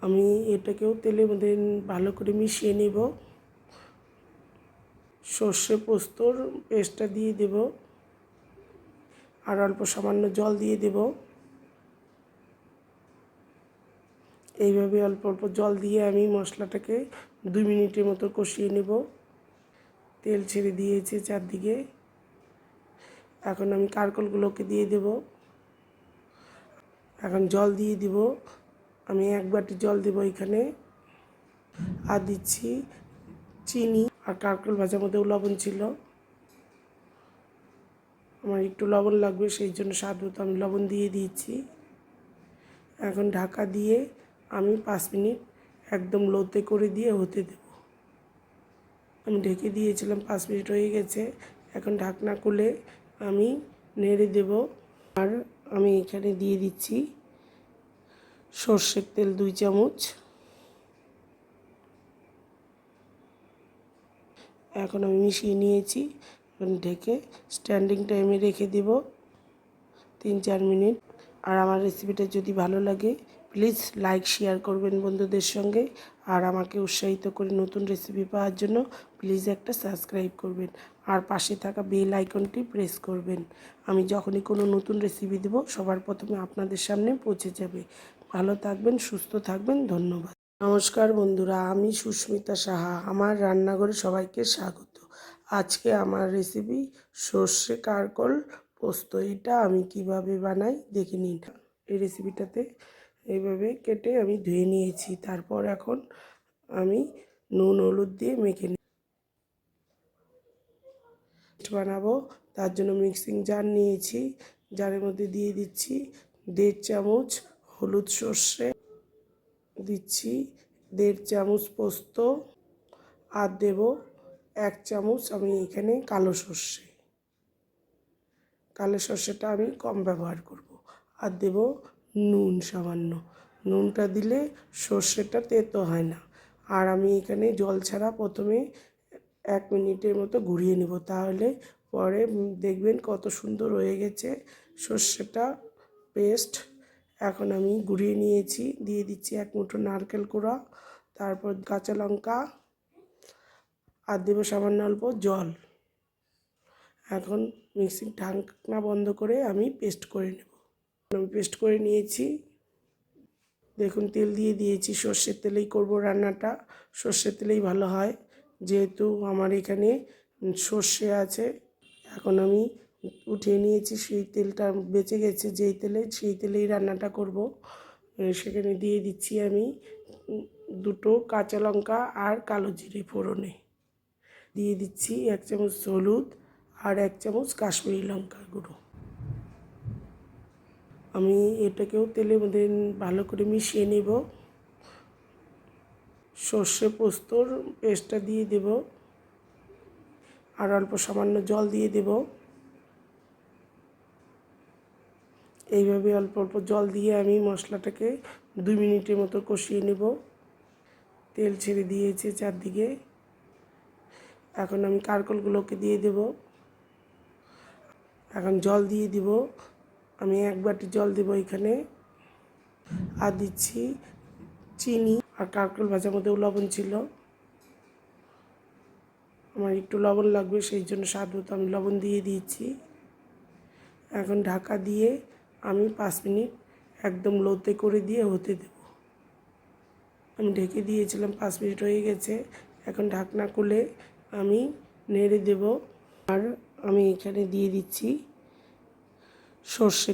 আমি এটাকেও তেলের মধ্যে ভালো করে মিশিয়ে নেব। সর্ষে পোস্তর পেস্টটা দিয়ে দেব, আর অল্প সামান্য জল দিয়ে দেব। এইভাবে অল্প অল্প জল দিয়ে আমি মশলাটাকে 2 মিনিটের মতো কষিয়ে নেব। তেল ছেড়ে দিয়েছে চারদিকে। এখন আমি কারকলগুলোকে দিয়ে দেব। এখন জল দিয়ে দিব, আমি 1 বাটি জল দেব এখানে। আর দিচ্ছি চিনি, আর কারকল ভাজার মধ্যেও লবণ ছিল। আমার একটু লবণ লাগবে, সেই জন্য স্বাদ মতো আমি লবণ দিয়ে দিয়েছি। এখন ঢাকা দিয়ে আমি 5 মিনিট একদম লোতে করে দিয়ে হতে দেব। আমি ঢেকে দিয়েছিলাম, 5 মিনিট হয়ে গেছে। এখন ঢাকনা খুলে আমি নেড়ে দেব। আর আমি এখানে দিয়ে দিচ্ছি সর্ষের তেল 2 চামচ। এখন আমি মিশিয়ে নিয়েছি। এখন ঢেকে স্ট্যান্ডিং টাইমে রেখে দেব 3-4 মিনিট। আর আমার রেসিপিটা যদি ভালো লাগে প্লিজ লাইক শেয়ার করবেন বন্ধুদের সঙ্গে। আর আমাকে উৎসাহিত করে নতুন রেসিপি পাওয়ার জন্য প্লিজ একটা সাবস্ক্রাইব করবেন, আর পাশে থাকা বেল আইকনটি প্রেস করবেন। আমি যখনই কোনো নতুন রেসিপি দেব সবার প্রথমে আপনাদের সামনে পৌঁছে যাবে। ভালো থাকবেন, সুস্থ থাকবেন, ধন্যবাদ। নমস্কার বন্ধুরা, আমি সুস্মিতা সাহা। আমার রান্নাঘরে সবাইকে স্বাগত। আজকে আমার রেসিপি সর্ষে কারকল পোস্ত। এটা আমি কিভাবে বানাই দেখে নিন। এই রেসিপিটাতে এইভাবে কেটে আমি ধুয়ে নিয়েছি। তারপর এখন আমি নুন হলুদ দিয়ে মেখে বানাবো। তার জন্য মিক্সিং জার নিয়েছি। জারের মধ্যে দিয়ে দিচ্ছি 1.5 চামচ হলুদ সর্ষে, দিচ্ছি 1.5 চামচ পোস্ত, আর দেব 1 চামচ আমি এখানে কালো সর্ষে। কালো সর্ষেটা আমি কম ব্যবহার করব। আর দেব নুন সামান্য। নুনটা দিলে সর্ষেটা তেতো হয় না। আর আমি এখানে জল ছাড়া প্রথমে 1 মিনিটের মতো ঘুরিয়ে নেব, তাহলে পরে দেখবেন কত সুন্দর হয়ে গেছে সর্ষেটা পেস্ট। এখন আমি ঘুরিয়ে নিয়েছি, দিয়ে দিচ্ছি 1 মুঠো নারকেল কোড়া, তারপর কাঁচা লঙ্কা, আর দেবো সামান্য অল্প জল। এখন মিক্সির ঢাকনা বন্ধ করে আমি পেস্ট করে নেব। আমি পেস্ট করে নিয়েছি। দেখুন তেল দিয়ে দিয়েছি, সর্ষের তেলেই করব রান্নাটা। সর্ষের তেলেই ভালো হয়, যেহেতু আমার এখানে সর্ষে আছে। এখন আমি উঠিয়ে নিয়েছি, সেই তেলটা বেঁচে গেছে যেই তেলে, সেই তেলেই রান্নাটা করব। সেখানে দিয়ে দিচ্ছি আমি 2টো কাঁচা লঙ্কা আর কালো জিরে ফোড়নে। দিয়ে দিচ্ছি 1 চামচ হলুদ আর 1 চামচ কাশ্মীরি লঙ্কার গুঁড়ো। আমি এটাকেও তেলের মধ্যে ভালো করে মিশিয়ে নেব। সর্ষে পোস্তর পেস্টটা দিয়ে দেব, আর অল্প সামান্য জল দিয়ে দেব। এইভাবে অল্প অল্প জল দিয়ে আমি মশলাটাকে 2 মিনিটের মতো কষিয়ে নেব। তেল ছেড়ে দিয়েছে চারদিকে। এখন আমি কারকলগুলোকে দিয়ে দেব। এখন জল দিয়ে দিব, আমি 1 বাটি জল দেব এখানে। আর দিচ্ছি চিনি, আর কারকল ভাজার মধ্যেও লবণ ছিল। আমার একটু লবণ লাগবে, সেই জন্য স্বাদ মতো আমি লবণ দিয়ে দিয়েছি। এখন ঢাকা দিয়ে আমি 5 মিনিট একদম লোতে করে দিয়ে হতে দেব। আমি ঢেকে দিয়েছিলাম, 5 মিনিট হয়ে গেছে। এখন ঢাকনা খুলে আমি নেড়ে দেব। আর আমি এখানে দিয়ে দিচ্ছি সর্ষে